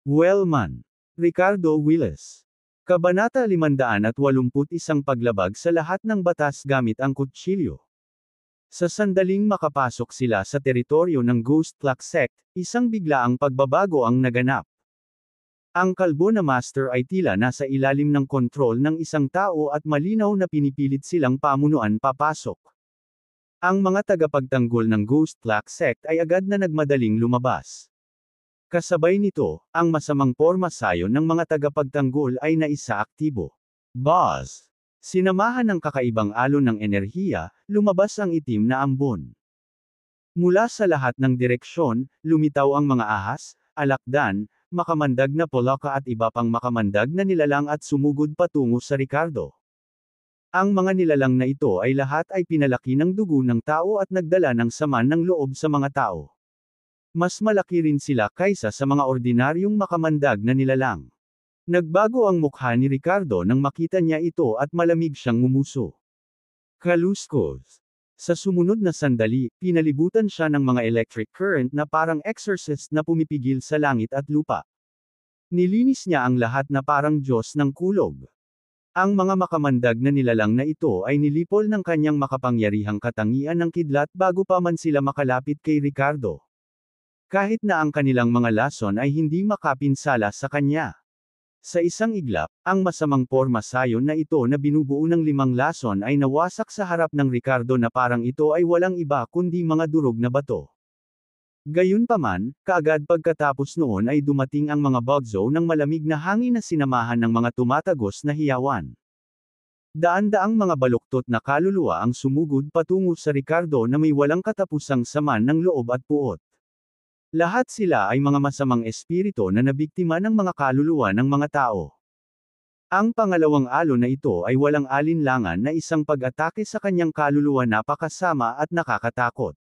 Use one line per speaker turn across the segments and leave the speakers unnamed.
Wellman. Ricardo Willis. Kabanata 581 Paglabag sa lahat ng batas gamit ang kutsilyo. Sa sandaling makapasok sila sa teritoryo ng Ghost Clock Sect, isang biglaang pagbabago ang naganap. Ang kalbo na master ay tila nasa ilalim ng kontrol ng isang tao at malinaw na pinipilit silang pamunuan papasok. Ang mga tagapagtanggol ng Ghost Clock Sect ay agad na nagmadaling lumabas. Kasabay nito, ang masamang porma sayon ng mga tagapagtanggol ay naisaaktibo. Buzz! Sinamahan ng kakaibang alon ng enerhiya, lumabas ang itim na ambon. Mula sa lahat ng direksyon, lumitaw ang mga ahas, alakdan, makamandag na polaka at iba pang makamandag na nilalang at sumugod patungo sa Ricardo. Ang mga nilalang na ito ay lahat ay pinalaki ng dugo ng tao at nagdala ng sama ng loob sa mga tao. Mas malaki rin sila kaysa sa mga ordinaryong makamandag na nilalang. Nagbago ang mukha ni Ricardo nang makita niya ito at malamig siyang ngumuso. Kaluskos. Sa sumunod na sandali, pinalibutan siya ng mga electric current na parang exorcist na pumipigil sa langit at lupa. Nilinis niya ang lahat na parang Diyos ng kulog. Ang mga makamandag na nilalang na ito ay nilipol ng kanyang makapangyarihang katangian ng kidlat bago pa man sila makalapit kay Ricardo. Kahit na ang kanilang mga lason ay hindi makapinsala sa kanya. Sa isang iglap, ang masamang porma sayon na ito na binubuo ng 5 lason ay nawasak sa harap ng Ricardo na parang ito ay walang iba kundi mga durog na bato. Gayunpaman, kaagad pagkatapos noon ay dumating ang mga bugzo ng malamig na hangin na sinamahan ng mga tumatagos na hiyawan. Daan-daang mga baluktot na kaluluwa ang sumugod patungo sa Ricardo na may walang katapusang sama ng loob at puot. Lahat sila ay mga masamang espiritu na nabiktima ng mga kaluluwa ng mga tao. Ang pangalawang alon na ito ay walang alinlangan na isang pag-atake sa kanyang kaluluwa napakasama at nakakatakot.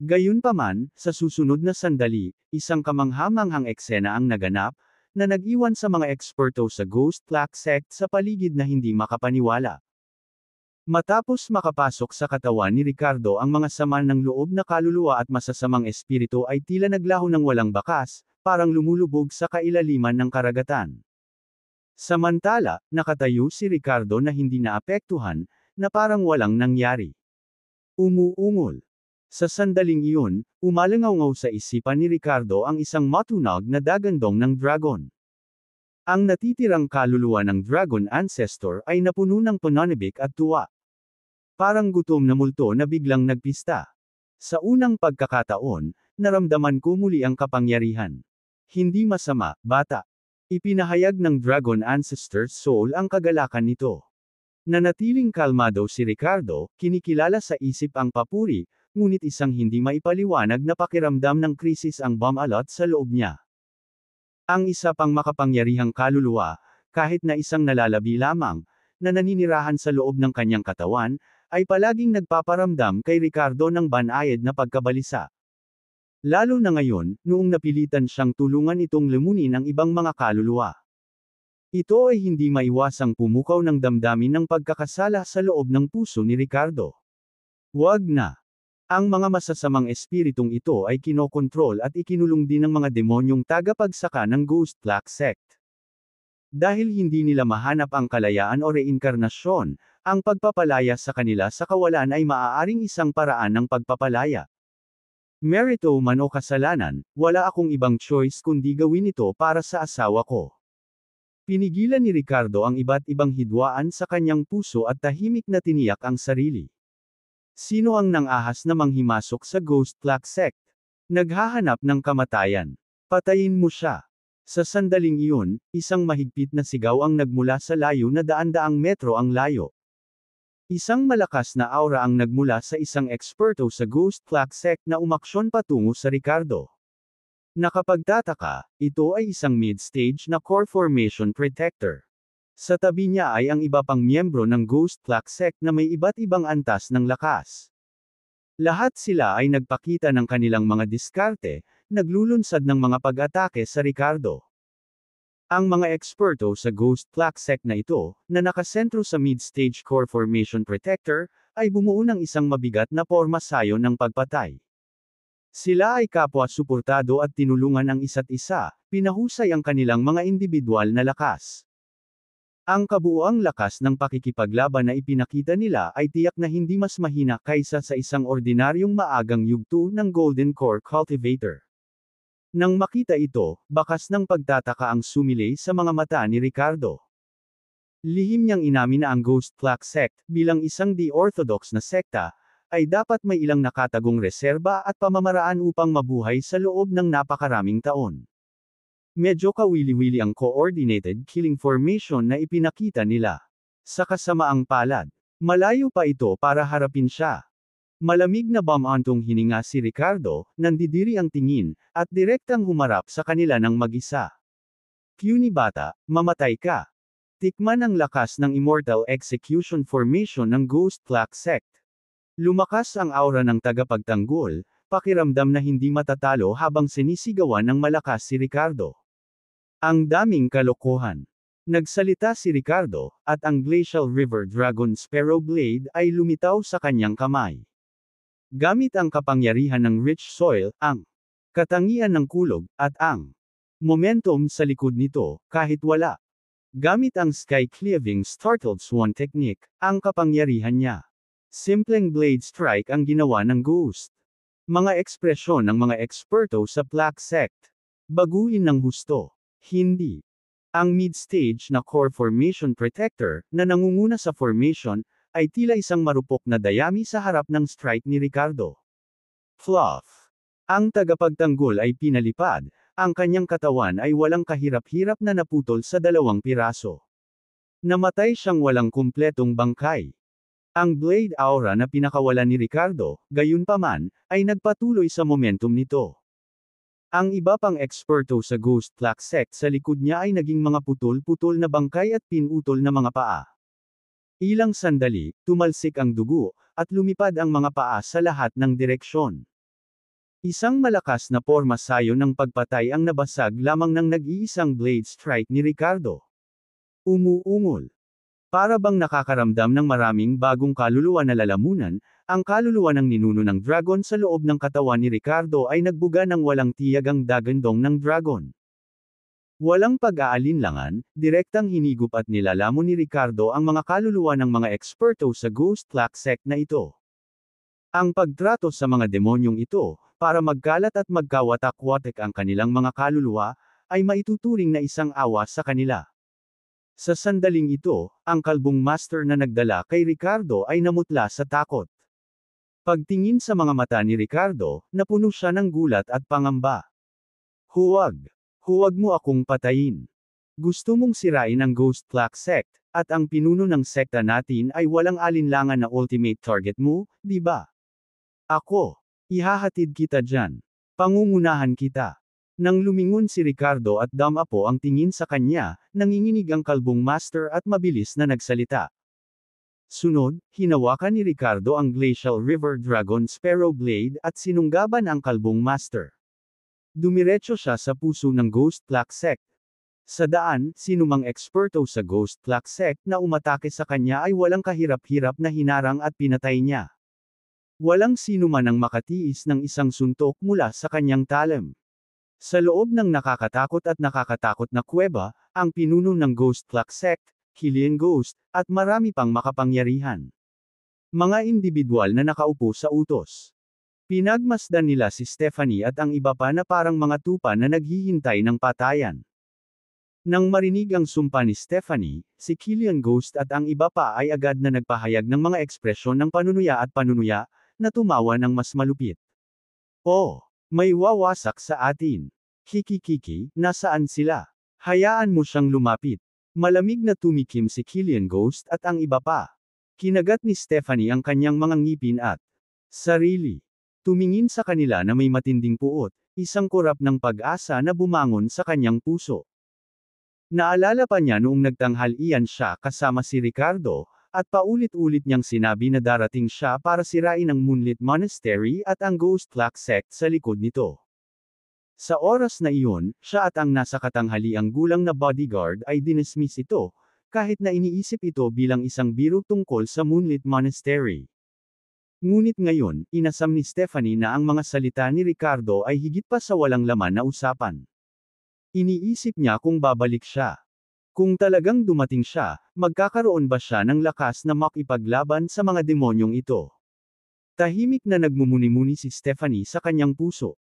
Gayunpaman, sa susunod na sandali, isang kamanghamanghang eksena ang naganap, na nag-iwan sa mga eksperto sa Ghost Clock Sect sa paligid na hindi makapaniwala. Matapos makapasok sa katawan ni Ricardo ang mga sama ng loob na kaluluwa at masasamang espiritu ay tila naglaho ng walang bakas, parang lumulubog sa kailaliman ng karagatan. Samantala, nakatayo si Ricardo na hindi naapektuhan, na parang walang nangyari. Umuungol. Sa sandaling iyon, umalangaw-ngaw sa isipan ni Ricardo ang isang matunog na dagandong ng dragon. Ang natitirang kaluluwa ng dragon ancestor ay napuno ng pananabik at tuwa. Parang gutom na multo na biglang nagpista. Sa unang pagkakataon, naramdaman ko muli ang kapangyarihan. Hindi masama, bata. Ipinahayag ng dragon ancestor's soul ang kagalakan nito. Nanatiling kalmado si Ricardo, kinikilala sa isip ang papuri, ngunit isang hindi maipaliwanag na pakiramdam ng krisis ang bumalot sa loob niya. Ang isa pang makapangyarihang kaluluwa, kahit na isang nalalabi lamang, na naninirahan sa loob ng kanyang katawan, ay palaging nagpaparamdam kay Ricardo ng banayad na pagkabalisa. Lalo na ngayon, noong napilitan siyang tulungan itong lamunin ang ibang mga kaluluwa. Ito ay hindi maiwasang pumukaw ng damdamin ng pagkakasala sa loob ng puso ni Ricardo. Wag na! Ang mga masasamang espiritong ito ay kinokontrol at ikinulong din ng mga demonyong tagapagsaka ng Ghost Clock Sect. Dahil hindi nila mahanap ang kalayaan o reinkarnasyon, ang pagpapalaya sa kanila sa kawalan ay maaaring isang paraan ng pagpapalaya. Merito man o kasalanan, wala akong ibang choice kundi gawin ito para sa asawa ko. Pinigilan ni Ricardo ang iba't ibang hidwaan sa kanyang puso at tahimik na tiniyak ang sarili. Sino ang nangahas na manghimasok sa Ghost Clock Sect? Naghahanap ng kamatayan. Patayin mo siya. Sa sandaling iyon, isang mahigpit na sigaw ang nagmula sa layo na daan-daang metro ang layo. Isang malakas na aura ang nagmula sa isang eksperto sa Ghost Clock Sect na umaksyon patungo sa Ricardo. Nakapagtataka, ito ay isang mid-stage na core formation protector. Sa tabi niya ay ang iba pang miyembro ng Ghost Clock Sect na may iba't ibang antas ng lakas. Lahat sila ay nagpakita ng kanilang mga diskarte, naglulunsad ng mga pag-atake sa Ricardo. Ang mga eksperto sa Ghost Clock Sect na ito, na nakasentro sa mid-stage core formation protector, ay bumuo ng isang mabigat na porma sayon ng pagpatay. Sila ay kapwa-suportado at tinulungan ang isa't isa, pinahusay ang kanilang mga indibidwal na lakas. Ang kabuuang lakas ng pakikipaglaban na ipinakita nila ay tiyak na hindi mas mahina kaysa sa isang ordinaryong maagang yugto ng Golden Core Cultivator. Nang makita ito, bakas ng pagtataka ang sumilay sa mga mata ni Ricardo. Lihim niyang inamin na ang Ghost Black Sect, bilang isang di-orthodox na sekta, ay dapat may ilang nakatagong reserba at pamamaraan upang mabuhay sa loob ng napakaraming taon. Medyo kawili-wili ang coordinated killing formation na ipinakita nila. Sa kasamaang palad, malayo pa ito para harapin siya. Malamig na bamantong hininga si Ricardo, nandidiri ang tingin, at direktang humarap sa kanila ng mag-isa. Puny bata, mamatay ka. Tikman ang lakas ng Immortal Execution Formation ng Ghost Black Sect. Lumakas ang aura ng tagapagtanggol, pakiramdam na hindi matatalo habang sinisigawan ng malakas si Ricardo. Ang daming kalokohan. Nagsalita si Ricardo, at ang Glacial River Dragon Sparrow Blade ay lumitaw sa kanyang kamay. Gamit ang kapangyarihan ng rich soil, ang katangian ng kulog, at ang momentum sa likod nito, kahit wala. Gamit ang Sky-Cleaving Startled Swan Technique, ang kapangyarihan niya. Simpleng blade strike ang ginawa ng Ghost. Mga ekspresyon ng mga eksperto sa Black Sect. Baguhin ng husto. Hindi. Ang mid-stage na core formation protector, na nangunguna sa formation, ay tila isang marupok na dayami sa harap ng strike ni Ricardo. Fluff. Ang tagapagtanggol ay pinalipad, ang kanyang katawan ay walang kahirap-hirap na naputol sa 2 piraso. Namatay siyang walang kumpletong bangkay. Ang blade aura na pinakawalan ni Ricardo, gayunpaman, ay nagpatuloy sa momentum nito. Ang iba pang eksperto sa Ghost Black Sect sa likod niya ay naging mga putol-putol na bangkay at pinutol na mga paa. Ilang sandali, tumalsik ang dugo, at lumipad ang mga paa sa lahat ng direksyon. Isang malakas na porma sayo ng pagpatay ang nabasag lamang ng nag-iisang blade strike ni Ricardo. Umuungol. Para bang nakakaramdam ng maraming bagong kaluluwa na lalamunan, ang kaluluwa ng ninuno ng dragon sa loob ng katawan ni Ricardo ay nagbuga ng walang tiyagang dagandong ng dragon. Walang pag-aalinlangan, direktang hinigup at nilalamon ni Ricardo ang mga kaluluwa ng mga eksperto sa Ghost Black Sect na ito. Ang pagtrato sa mga demonyong ito, para magkalat at magkawatak-watak ang kanilang mga kaluluwa, ay maituturing na isang awa sa kanila. Sa sandaling ito, ang kalbong master na nagdala kay Ricardo ay namutla sa takot. Pagtingin sa mga mata ni Ricardo, napuno siya ng gulat at pangamba. Huwag! Huwag mo akong patayin. Gusto mong sirain ang Ghost Black Sect, at ang pinuno ng sekta natin ay walang alinlangan na ultimate target mo, di ba? Ako! Ihahatid kita dyan. Pangungunahan kita. Nang lumingon si Ricardo at damapo ang tingin sa kanya, nanginginig ang kalbong master at mabilis na nagsalita. Sunod, hinawakan ni Ricardo ang Glacial River Dragon Sparrow Blade at sinunggaban ang kalbong master. Dumiretso siya sa puso ng Ghost Black Sect. Sa daan, sinumang eksperto sa Ghost Black Sect na umatake sa kanya ay walang kahirap-hirap na hinarang at pinatay niya. Walang sino man ang makatiis ng isang suntok mula sa kanyang talim. Sa loob ng nakakatakot na kuweba, ang pinuno ng Ghost Black Sect, Killian Ghost, at marami pang makapangyarihan. Mga indibidwal na nakaupo sa utos. Pinagmasdan nila si Stephanie at ang iba pa na parang mga tupa na naghihintay ng patayan. Nang marinig ang sumpa ni Stephanie, si Killian Ghost at ang iba pa ay agad na nagpahayag ng mga ekspresyon ng panunuya, na tumawa ng mas malupit. Oh! May wawasak sa atin. Kiki, nasaan sila? Hayaan mo siyang lumapit. Malamig na tumikim si Killian Ghost at ang iba pa. Kinagat ni Stephanie ang kanyang mga ngipin at sarili. Tumingin sa kanila na may matinding puot, isang kurap ng pag-asa na bumangon sa kanyang puso. Naalala pa niya noong nagtanghalian siya kasama si Ricardo, at paulit-ulit niyang sinabi na darating siya para sirain ang Moonlit Monastery at ang Ghost Black Sect sa likod nito. Sa oras na iyon, siya at ang nasa katanghaliang gulang na bodyguard ay dinismiss ito, kahit na iniisip ito bilang isang biro tungkol sa Moonlit Monastery. Ngunit ngayon, inasam ni Stephanie na ang mga salita ni Ricardo ay higit pa sa walang laman na usapan. Iniisip niya kung babalik siya. Kung talagang dumating siya, magkakaroon ba siya ng lakas na makipaglaban sa mga demonyong ito? Tahimik na nagmumuni-muni si Stephanie sa kanyang puso.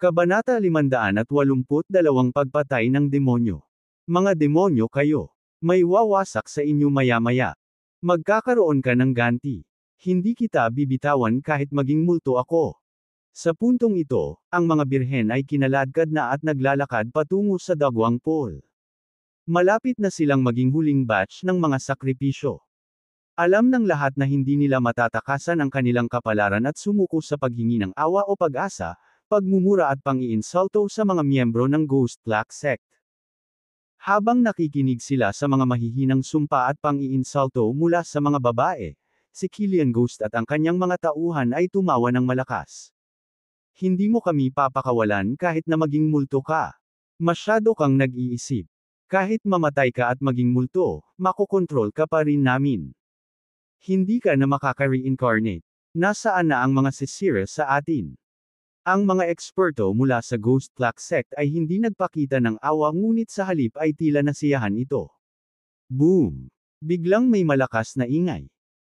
Kabanata 582 Pagpatay ng demonyo. Mga demonyo kayo. May wawasak sa inyo maya-maya. Magkakaroon ka ng ganti. Hindi kita bibitawan kahit maging multo ako. Sa puntong ito, ang mga birhen ay kinaladkad na at naglalakad patungo sa Dagwang Pool. Malapit na silang maging huling batch ng mga sakripisyo. Alam ng lahat na hindi nila matatakasan ang kanilang kapalaran at sumuko sa paghingi ng awa o pag-asa, pagmumura at pang-iinsulto sa mga miyembro ng Ghost Black Sect. Habang nakikinig sila sa mga mahihinang sumpa at pang-iinsulto mula sa mga babae, si Killian Ghost at ang kanyang mga tauhan ay tumawa ng malakas. Hindi mo kami papakawalan kahit na maging multo ka. Masyado kang nag-iisip. Kahit mamatay ka at maging multo, makokontrol ka pa rin namin. Hindi ka na makaka-reincarnate. Nasaan na ang mga sisira sa atin? Ang mga eksperto mula sa Ghost Black Sect ay hindi nagpakita ng awa ngunit sa halip ay tila nasiyahan ito. Boom! Biglang may malakas na ingay.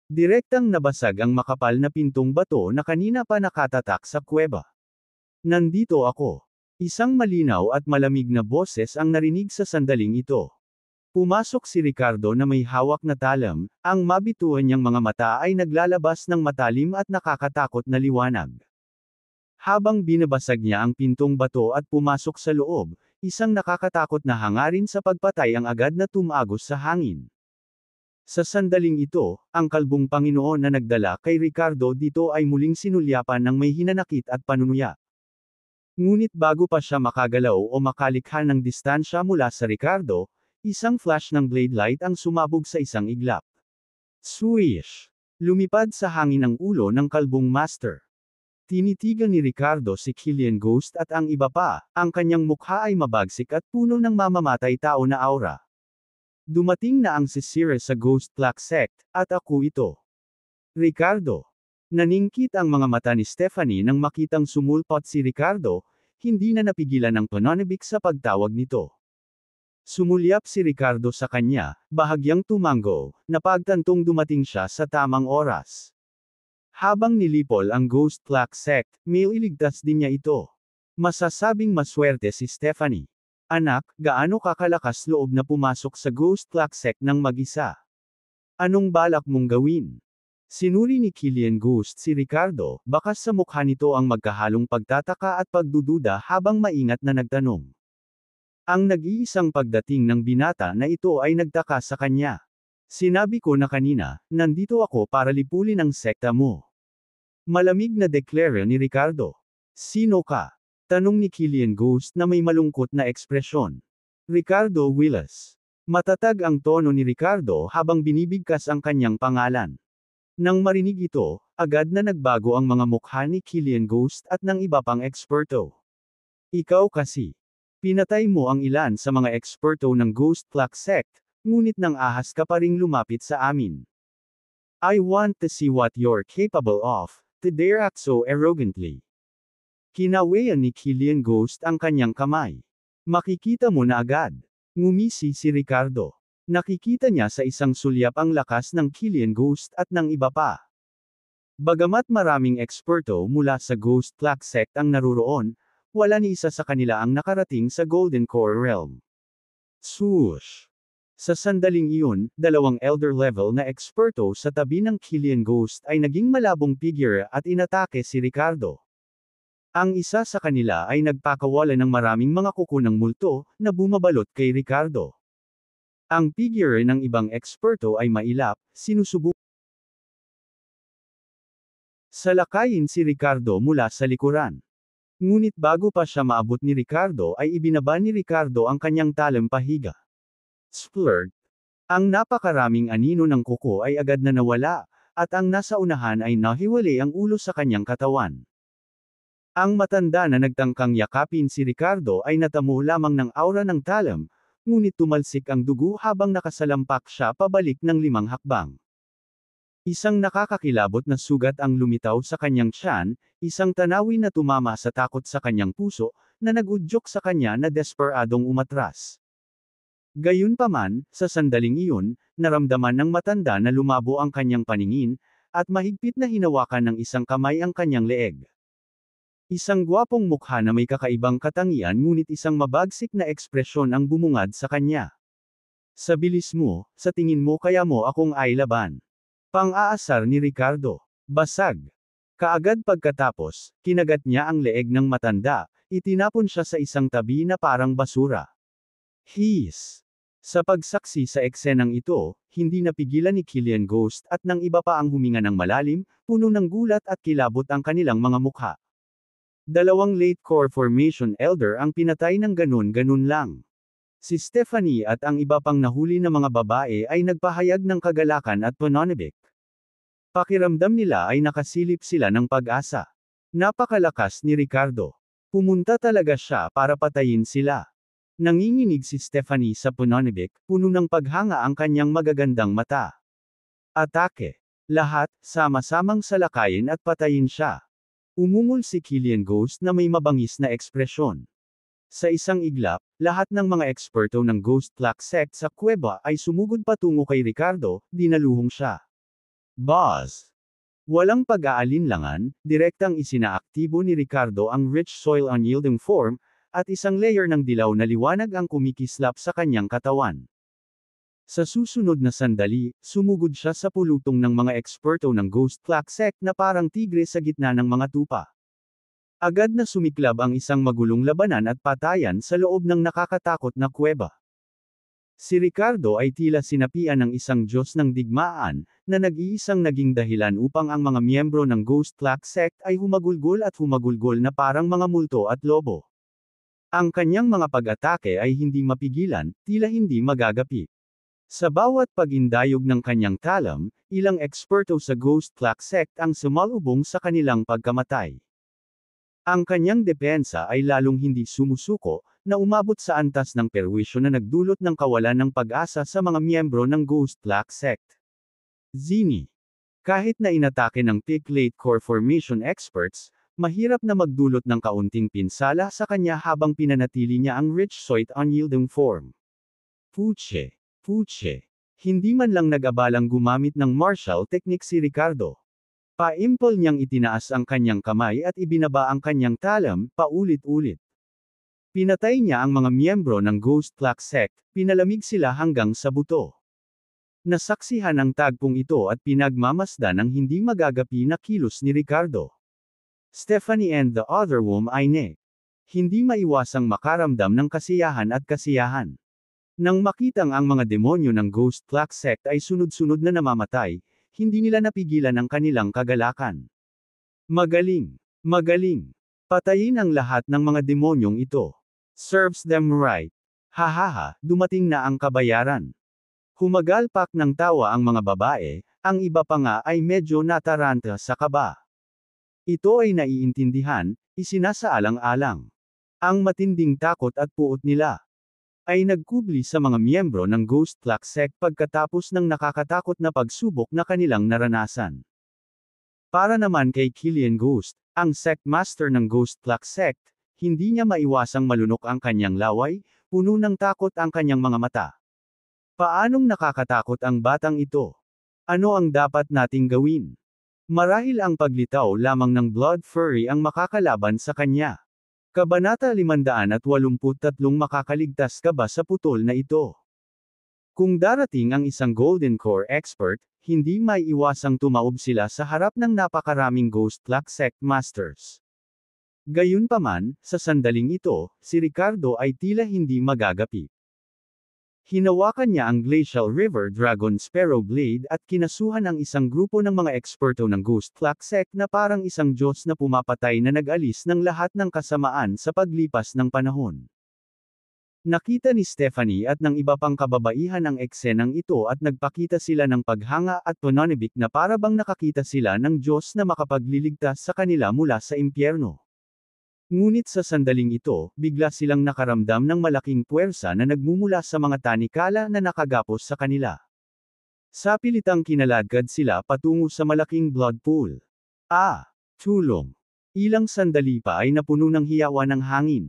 Direktang nabasag ang makapal na pintong bato na kanina pa nakatatak sa kuweba. Nandito ako. Isang malinaw at malamig na boses ang narinig sa sandaling ito. Pumasok si Ricardo na may hawak na talam, ang mabituan niyang mga mata ay naglalabas ng matalim at nakakatakot na liwanag. Habang binabasag niya ang pintong bato at pumasok sa loob, isang nakakatakot na hangarin sa pagpatay ang agad na tumagos sa hangin. Sa sandaling ito, ang kalbong Panginoon na nagdala kay Ricardo dito ay muling sinulyapan ng may hinanakit at panunuya. Ngunit bago pa siya makagalaw o makalikha ng distansya mula sa Ricardo, isang flash ng blade light ang sumabog sa isang iglap. Swish! Lumipad sa hangin ang ulo ng kalbong master. Tinitigan ni Ricardo si Killian Ghost at ang iba pa, ang kanyang mukha ay mabagsik at puno ng mamamatay tao na aura. Dumating na ang sisira sa Ghost Black Sect, at ako ito. Ricardo. Naningkit ang mga mata ni Stephanie nang makitang sumulpot si Ricardo, hindi na napigilan ng pananabik sa pagtawag nito. Sumulyap si Ricardo sa kanya, bahagyang tumango, napagtantong dumating siya sa tamang oras. Habang nilipol ang Ghost Black Sect, may iligtas din niya ito. Masasabing maswerte si Stephanie. Anak, gaano kakalakas loob na pumasok sa Ghost Black Sect ng mag-isa? Anong balak mong gawin? Sinuri ni Killian Ghost si Ricardo, bakas sa mukha nito ang magkahalong pagtataka at pagdududa habang maingat na nagtanong. Ang nag-iisang pagdating ng binata na ito ay nagtaka sa kanya. Sinabi ko na kanina, nandito ako para lipulin ang sekta mo. Malamig na deklara ni Ricardo. Sino ka? Tanong ni Killian Ghost na may malungkot na ekspresyon. Ricardo Willis. Matatag ang tono ni Ricardo habang binibigkas ang kanyang pangalan. Nang marinig ito, agad na nagbago ang mga mukha ni Killian Ghost at ng iba pang eksperto. Ikaw kasi. Pinatay mo ang ilan sa mga eksperto ng Ghost Black Sect, ngunit nang ahas ka pa ring lumapit sa amin. I want to see what you're capable of, to dare act so arrogantly. Kinawayan ni Killian Ghost ang kanyang kamay. Makikita mo na agad. Ngumisi si Ricardo. Nakikita niya sa isang sulyap ang lakas ng Killian Ghost at ng iba pa. Bagamat maraming eksperto mula sa Ghost Black Sect ang naruroon, wala ni isa sa kanila ang nakarating sa Golden Core Realm. Swoosh! Sa sandaling iyon, dalawang elder-level na eksperto sa tabi ng Killian Ghost ay naging malabong figure at inatake si Ricardo. Ang isa sa kanila ay nagpakawala ng maraming mga kuko ng multo, na bumabalot kay Ricardo. Ang figure ng ibang eksperto ay mailap, sinusubukan. Salakayin si Ricardo mula sa likuran. Ngunit bago pa siya maabot ni Ricardo ay ibinaba ni Ricardo ang kanyang talampahiga. Splurg. Ang napakaraming anino ng kuko ay agad na nawala, at ang nasa unahan ay nahiwalay ang ulo sa kanyang katawan. Ang matanda na nagtangkang yakapin si Ricardo ay natamo lamang ng aura ng talam, ngunit tumalsik ang dugo habang nakasalampak siya pabalik ng 5 hakbang. Isang nakakakilabot na sugat ang lumitaw sa kanyang tiyan, isang tanawin na tumama sa takot sa kanyang puso, na nagudyok sa kanya na desperadong umatras. Gayunpaman, sa sandaling iyon, naramdaman ng matanda na lumabo ang kanyang paningin, at mahigpit na hinawakan ng isang kamay ang kanyang leeg. Isang gwapong mukha na may kakaibang katangian ngunit isang mabagsik na ekspresyon ang bumungad sa kanya. Sa bilis mo, sa tingin mo kaya mo akong ailaban. Pang-aasar ni Ricardo. Basag. Kaagad pagkatapos, kinagat niya ang leeg ng matanda, itinapon siya sa isang tabi na parang basura. His. Sa pagsaksi sa eksenang ito, hindi napigilan ni Killian Ghost at ng iba pa ang huminga ng malalim, puno ng gulat at kilabot ang kanilang mga mukha. Dalawang late core formation elder ang pinatay ng ganun-ganun lang. Si Stephanie at ang iba pang nahuli na mga babae ay nagpahayag ng kagalakan at pananabik. Pakiramdam nila ay nakasilip sila ng pag-asa. Napakalakas ni Ricardo. Pumunta talaga siya para patayin sila. Nanginginig si Stephanie sa pananabik, puno ng paghanga ang kanyang magagandang mata. Atake. Lahat, sama-samang salakayin at patayin siya. Umungol si Killian Ghost na may mabangis na ekspresyon. Sa isang iglap, lahat ng mga eksperto ng Ghost Black Sect sa kuweba ay sumugod patungo kay Ricardo, dinaluhong siya. Boss! Walang pag-aalinlangan, direktang isinaaktibo ni Ricardo ang Rich Soil Unyielding Form, at isang layer ng dilaw na liwanag ang kumikislap sa kanyang katawan. Sa susunod na sandali, sumugod siya sa pulutong ng mga eksperto ng Ghost Black Sect na parang tigre sa gitna ng mga tupa. Agad na sumiklab ang isang magulong labanan at patayan sa loob ng nakakatakot na kuweba. Si Ricardo ay tila sinapian ng isang Diyos ng digmaan, na nag-iisang naging dahilan upang ang mga miyembro ng Ghost Black Sect ay humagulgol na parang mga multo at lobo. Ang kanyang mga pag-atake ay hindi mapigilan, tila hindi magagapi. Sa bawat pag-indayog ng kanyang talam, ilang eksperto sa Ghost Black Sect ang sumalubong sa kanilang pagkamatay. Ang kanyang depensa ay lalong hindi sumusuko, na umabot sa antas ng perwisyo na nagdulot ng kawalan ng pag-asa sa mga miyembro ng Ghost Black Sect. Zini. Kahit na inatake ng Thick Late Core Formation experts, mahirap na magdulot ng kaunting pinsala sa kanya habang pinanatili niya ang Rich Soil Unyielding Form. Puche. Hindi man lang nag-abalang gumamit ng martial technique si Ricardo. Pa-impol niyang itinaas ang kanyang kamay at ibinaba ang kanyang talam, paulit-ulit. Pinatay niya ang mga miyembro ng Ghost Black Sect, pinalamig sila hanggang sa buto. Nasaksihan ang tagpong ito at pinagmamasdan ang hindi magagapi na kilos ni Ricardo. Stephanie and the other woman ay hindi maiwasang makaramdam ng kasiyahan at kasiyahan. Nang makitang ang mga demonyo ng Ghost Black Sect ay sunod-sunod na namamatay, hindi nila napigilan ang kanilang kagalakan. Magaling! Patayin ang lahat ng mga demonyong ito. Serves them right. Hahaha, dumating na ang kabayaran. Humagalpak ng tawa ang mga babae, ang iba pa nga ay medyo nataranta sa kaba. Ito ay naiintindihan, isinasaalang-alang. Ang matinding takot at puot nila ay nagkubli sa mga miyembro ng Ghost Black Sect pagkatapos ng nakakatakot na pagsubok na kanilang naranasan. Para naman kay Killian Ghost, ang Sect Master ng Ghost Black Sect, hindi niya maiwasang malunok ang kanyang laway, puno ng takot ang kanyang mga mata. Paanong nakakatakot ang batang ito? Ano ang dapat nating gawin? Marahil ang paglitaw lamang ng Blood Fury ang makakalaban sa kanya. Kabanata 583 Makakaligtas ka ba sa putol na ito? Kung darating ang isang Golden Core expert, hindi maiiwasang tumaob sila sa harap ng napakaraming Ghost Black Sect Masters. Gayunpaman, sa sandaling ito, si Ricardo ay tila hindi magagapi. Hinawakan niya ang Glacial River Dragon Sparrow Blade at kinasuhan ang isang grupo ng mga eksperto ng Ghost Black Sect na parang isang Diyos na pumapatay na nag-alis ng lahat ng kasamaan sa paglipas ng panahon. Nakita ni Stephanie at ng iba pang kababaihan ang eksenang ito at nagpakita sila ng paghanga at pananabik na para bang nakakita sila ng Diyos na makapagliligtas sa kanila mula sa impyerno. Ngunit sa sandaling ito, bigla silang nakaramdam ng malaking puwersa na nagmumula sa mga tanikala na nakagapos sa kanila. Sapilitang kinaladkad sila patungo sa malaking blood pool. Tulong. Ilang sandali pa ay napuno ng hiyawan ng hangin.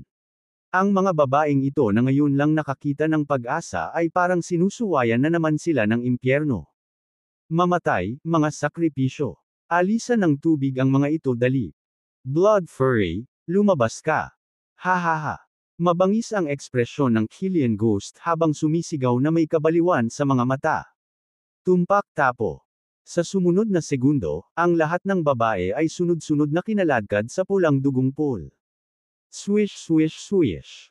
Ang mga babaeng ito na ngayon lang nakakita ng pag-asa ay parang sinusuwayan na naman sila ng impyerno. Mamatay, mga sakripisyo. Alisan ng tubig ang mga ito dali. Blood Furry, lumabas ka. Hahaha. Mabangis ang ekspresyon ng Killian Ghost habang sumisigaw na may kabaliwan sa mga mata. Tumpak tapo. Sa sumunod na segundo, ang lahat ng babae ay sunod-sunod na kinaladkad sa pulang dugong pool. Swish swish swish.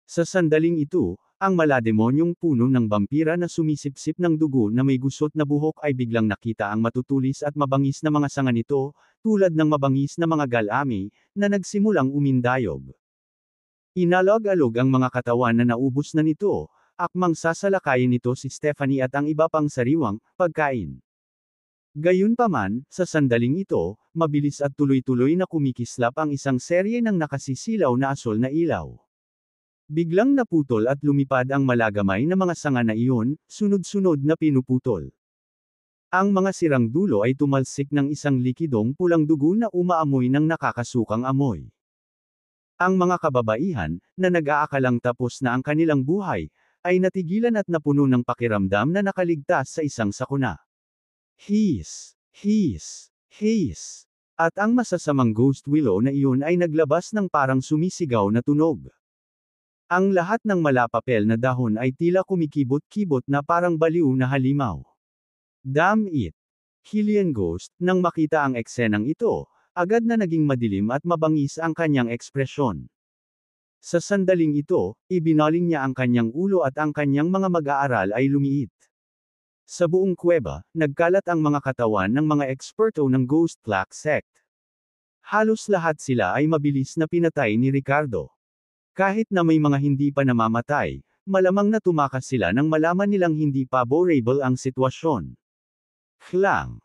Sa sandaling ito, ang malademonyong puno ng vampira na sumisipsip ng dugo na may gusot na buhok ay biglang nakita ang matutulis at mabangis na mga sanga nito, tulad ng mabangis na mga galami, na nagsimulang umindayog. Inalog-alog ang mga katawan na naubos na nito, akmang sasalakayin nito si Stephanie at ang iba pang sariwang pagkain. Gayunpaman, sa sandaling ito, mabilis at tuloy-tuloy na kumikislap ang isang serye ng nakasisilaw na asol na ilaw. Biglang naputol at lumipad ang malagamay na mga sanga na iyon, sunod-sunod na pinuputol. Ang mga sirang dulo ay tumalsik ng isang likidong pulang dugo na umaamoy ng nakakasukang amoy. Ang mga kababaihan, na nag-aakalang tapos na ang kanilang buhay, ay natigilan at napuno ng pakiramdam na nakaligtas sa isang sakuna. Hiss! Hiss! Hiss! At ang masasamang ghost willow na iyon ay naglabas ng parang sumisigaw na tunog. Ang lahat ng malapapel na dahon ay tila kumikibot-kibot na parang baliw na halimaw. Damn it! Killian Ghost, nang makita ang eksenang ito, agad na naging madilim at mabangis ang kanyang ekspresyon. Sa sandaling ito, ibinaling niya ang kanyang ulo at ang kanyang mga mag-aaral ay lumiit. Sa buong kuweba, nagkalat ang mga katawan ng mga eksperto ng Ghost Black Sect. Halos lahat sila ay mabilis na pinatay ni Ricardo. Kahit na may mga hindi pa namamatay, malamang na tumakas sila nang malaman nilang hindi favorable ang sitwasyon. Klang!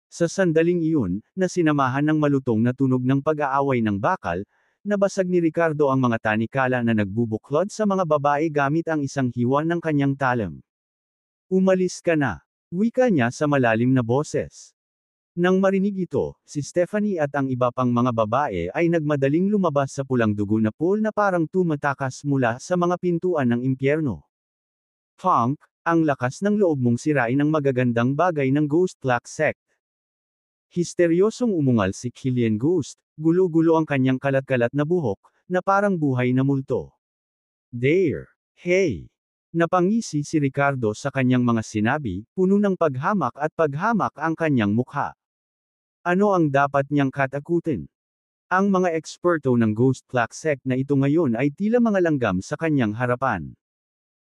Sa sandaling iyon, na sinamahan ng malutong na tunog ng pag-aaway ng bakal, nabasag ni Ricardo ang mga tanikala na nagbubuklod sa mga babae gamit ang isang hiwa ng kanyang talam. Umalis ka na, wika niya sa malalim na boses. Nang marinig ito, si Stephanie at ang iba pang mga babae ay nagmadaling lumabas sa pulang dugo na pool na parang tumatakas mula sa mga pintuan ng impyerno. Punk, ang lakas ng loob mong sirain ang magagandang bagay ng Ghost Black Sect. Histeryosong umungal si Killian Ghost, gulo-gulo ang kanyang kalat-kalat na buhok, na parang buhay na multo. There! Hey! Napangisi si Ricardo sa kanyang mga sinabi, puno ng paghamak at paghamak ang kanyang mukha. Ano ang dapat niyang katakutin? Ang mga eksperto ng Ghost Black Sect na ito ngayon ay tila mga langgam sa kanyang harapan.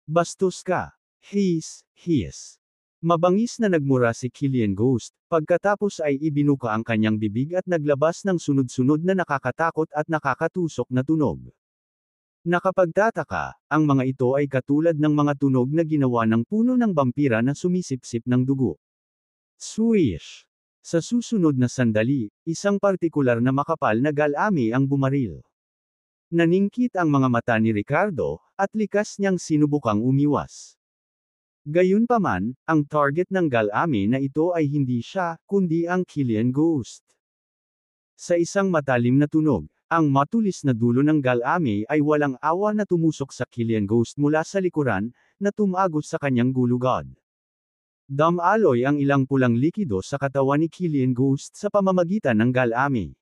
Bastos ka! Hiss! Hiss! Mabangis na nagmura si Killian Ghost, pagkatapos ay ibinuka ang kanyang bibig at naglabas ng sunod-sunod na nakakatakot at nakakatusok na tunog. Nakapagtataka, ang mga ito ay katulad ng mga tunog na ginawa ng puno ng vampira na sumisipsip ng dugo. Swish! Sa susunod na sandali, isang partikular na makapal na galami ang bumaril. Naningkit ang mga mata ni Ricardo, at likas niyang sinubukang umiwas. Gayunpaman, ang target ng galami na ito ay hindi siya, kundi ang Killian Ghost. Sa isang matalim na tunog, ang matulis na dulo ng galami ay walang awa na tumusok sa Killian Ghost mula sa likuran, na tumagos sa kanyang gulugod. Damaloy ang ilang pulang likido sa katawan ni Killian Ghost sa pamamagitan ng galami.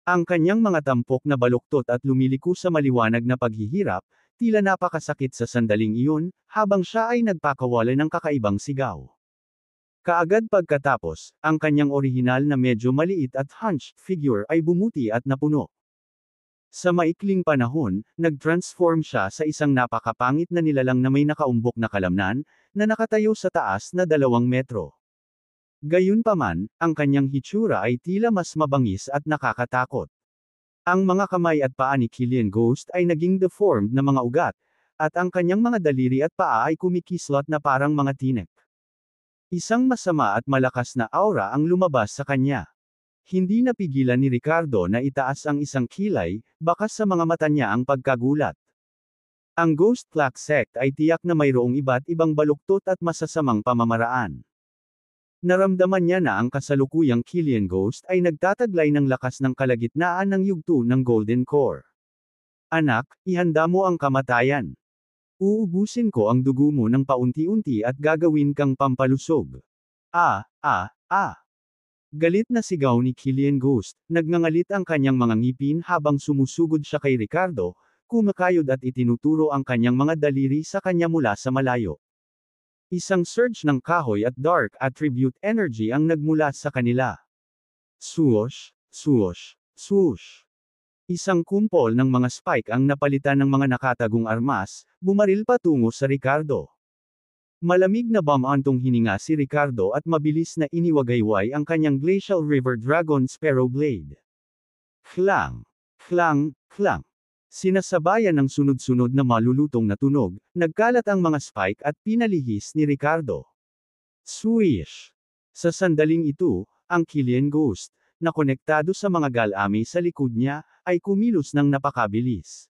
Ang kanyang mga tampok na baluktot at lumiliko sa maliwanag na paghihirap, tila napakasakit sa sandaling iyon, habang siya ay nagpakawala ng kakaibang sigaw. Kaagad pagkatapos, ang kanyang orihinal na medyo maliit at hunched figure ay bumuti at napuno. Sa maikling panahon, nag-transform siya sa isang napakapangit na nilalang na may nakaumbok na kalamnan, na nakatayo sa taas na 2 metro. Gayunpaman, ang kanyang hitsura ay tila mas mabangis at nakakatakot. Ang mga kamay at paa ni Killian Ghost ay naging deformed na mga ugat, at ang kanyang mga daliri at paa ay kumikislot na parang mga tinek. Isang masama at malakas na aura ang lumabas sa kanya. Hindi napigilan ni Ricardo na itaas ang isang kilay, bakas sa mga mata niya ang pagkagulat. Ang Ghost Black Sect ay tiyak na mayroong iba't ibang baluktot at masasamang pamamaraan. Naramdaman niya na ang kasalukuyang Killian Ghost ay nagtataglay ng lakas ng kalagitnaan ng yugto ng Golden Core. Anak, ihanda mo ang kamatayan. Uubusin ko ang dugo mo ng paunti-unti at gagawin kang pampalusog. Galit na sigaw ni Killian Ghost, nagngangalit ang kanyang mga ngipin habang sumusugod siya kay Ricardo, kumakayod at itinuturo ang kanyang mga daliri sa kanya mula sa malayo. Isang surge ng kahoy at dark attribute energy ang nagmula sa kanila. Swoosh, swoosh, swoosh. Isang kumpol ng mga spike ang napalitan ng mga nakatagong armas, bumaril patungo sa Ricardo. Malamig na bamantong hininga si Ricardo at mabilis na iniwagayway ang kanyang Glacial River Dragon Sparrow Blade. Klang! Klang! Klang! Sinasabayan ng sunod-sunod na malulutong na tunog, nagkalat ang mga spike at pinalihis ni Ricardo. Swish! Sa sandaling ito, ang Killian Ghost, na konektado sa mga galami sa likod niya, ay kumilos ng napakabilis.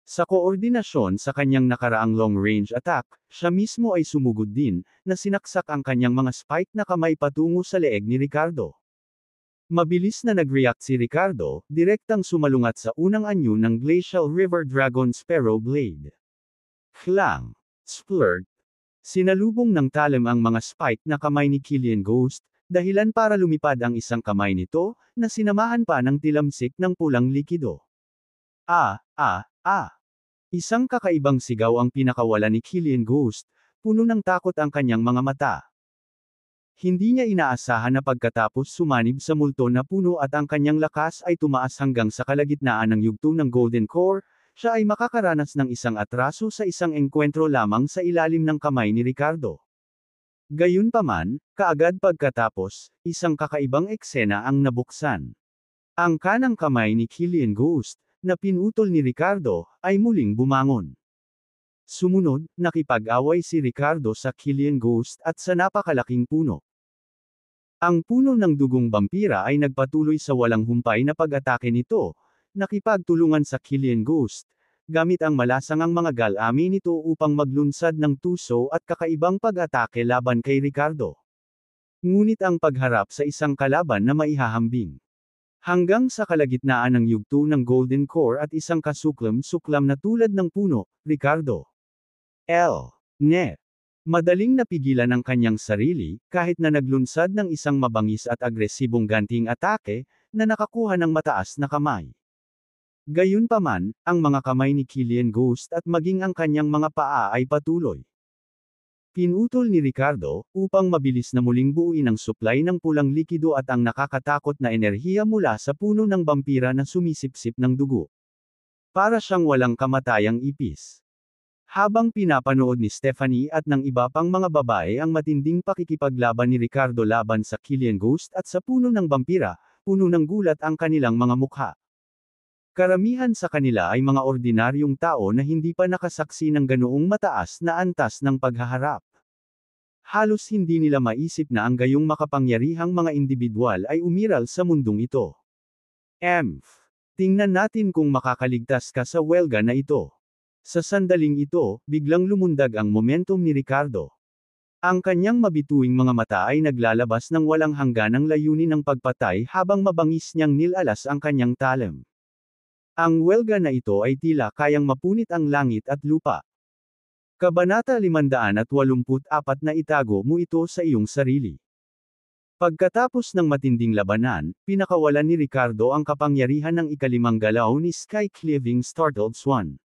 Sa koordinasyon sa kanyang nakaraang long-range attack, siya mismo ay sumugod din, na sinaksak ang kanyang mga spike na kamay patungo sa leeg ni Ricardo. Mabilis na nag-react si Ricardo, direktang sumalungat sa unang anyo ng Glacial River Dragon Sparrow Blade. Klang! Splurt! Sinalubong ng talim ang mga spike na kamay ni Killian Ghost, dahilan para lumipad ang isang kamay nito, na sinamahan pa ng tilamsik ng pulang likido. Isang kakaibang sigaw ang pinakawala ni Killian Ghost, puno ng takot ang kanyang mga mata. Hindi niya inaasahan na pagkatapos sumanib sa multo na puno at ang kanyang lakas ay tumaas hanggang sa kalagitnaan ng yugto ng Golden Core, siya ay makakaranas ng isang atraso sa isang engkwentro lamang sa ilalim ng kamay ni Ricardo. Gayunpaman, kaagad pagkatapos, isang kakaibang eksena ang nabuksan. Ang kanang kamay ni Killian Ghost, na pinutol ni Ricardo, ay muling bumangon. Sumunod, nakipag-away si Ricardo sa Killian Ghost at sa napakalaking puno. Ang puno ng dugong vampira ay nagpatuloy sa walang humpay na pag-atake nito, nakipagtulungan sa Killian Ghost, gamit ang malasangang mga galami nito upang maglunsad ng tuso at kakaibang pag-atake laban kay Ricardo. Ngunit ang pagharap sa isang kalaban na maihahambing. Hanggang sa kalagitnaan ng yugto ng Golden Core at isang kasuklam-suklam na tulad ng puno, Ricardo. Madaling napigilan ang kanyang sarili, kahit na naglunsad ng isang mabangis at agresibong ganting atake, na nakakuha ng mataas na kamay. Gayunpaman, ang mga kamay ni Killian Ghost at maging ang kanyang mga paa ay patuloy. Pinutol ni Ricardo, upang mabilis na muling buuin ang supply ng pulang likido at ang nakakatakot na enerhiya mula sa puno ng vampira na sumisipsip ng dugo. Para siyang walang kamatayang ipis. Habang pinapanood ni Stephanie at ng iba pang mga babae ang matinding pakikipaglaban ni Ricardo laban sa Killian Ghost at sa puno ng vampira, puno ng gulat ang kanilang mga mukha. Karamihan sa kanila ay mga ordinaryong tao na hindi pa nakasaksi ng ganoong mataas na antas ng paghaharap. Halos hindi nila maisip na ang gayong makapangyarihang mga individual ay umiral sa mundong ito. Tingnan natin kung makakaligtas ka sa welga na ito. Sa sandaling ito, biglang lumundag ang momentum ni Ricardo. Ang kanyang mabituing mga mata ay naglalabas ng walang hangganang layunin ng pagpatay habang mabangis niyang nilalas ang kanyang talim. Ang welga na ito ay tila kayang mapunit ang langit at lupa. Kabanata 584 na itago mo ito sa iyong sarili. Pagkatapos ng matinding labanan, pinakawalan ni Ricardo ang kapangyarihan ng ikalimang galaw ni Sky-Cleaving Startled Swan.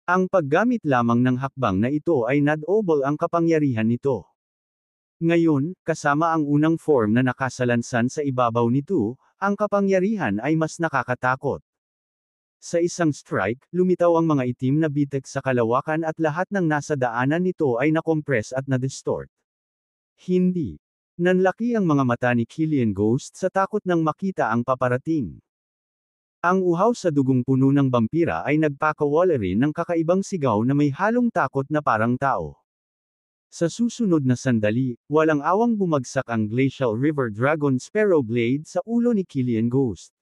Ang paggamit lamang ng hakbang na ito ay nadobol ang kapangyarihan nito. Ngayon, kasama ang unang form na nakasalansan sa ibabaw nito, ang kapangyarihan ay mas nakakatakot. Sa isang strike, lumitaw ang mga itim na bitek sa kalawakan at lahat ng nasa daanan nito ay nakompress at na-distort. Hindi. Nanlaki ang mga mata ni Killian Ghost sa takot nang makita ang paparating. Ang uhaw sa dugong puno ng vampira ay nagpakawala rin ng kakaibang sigaw na may halong takot na parang tao. Sa susunod na sandali, walang awang bumagsak ang Glacial River Dragon Sparrow Blade sa ulo ni Killian Ghost.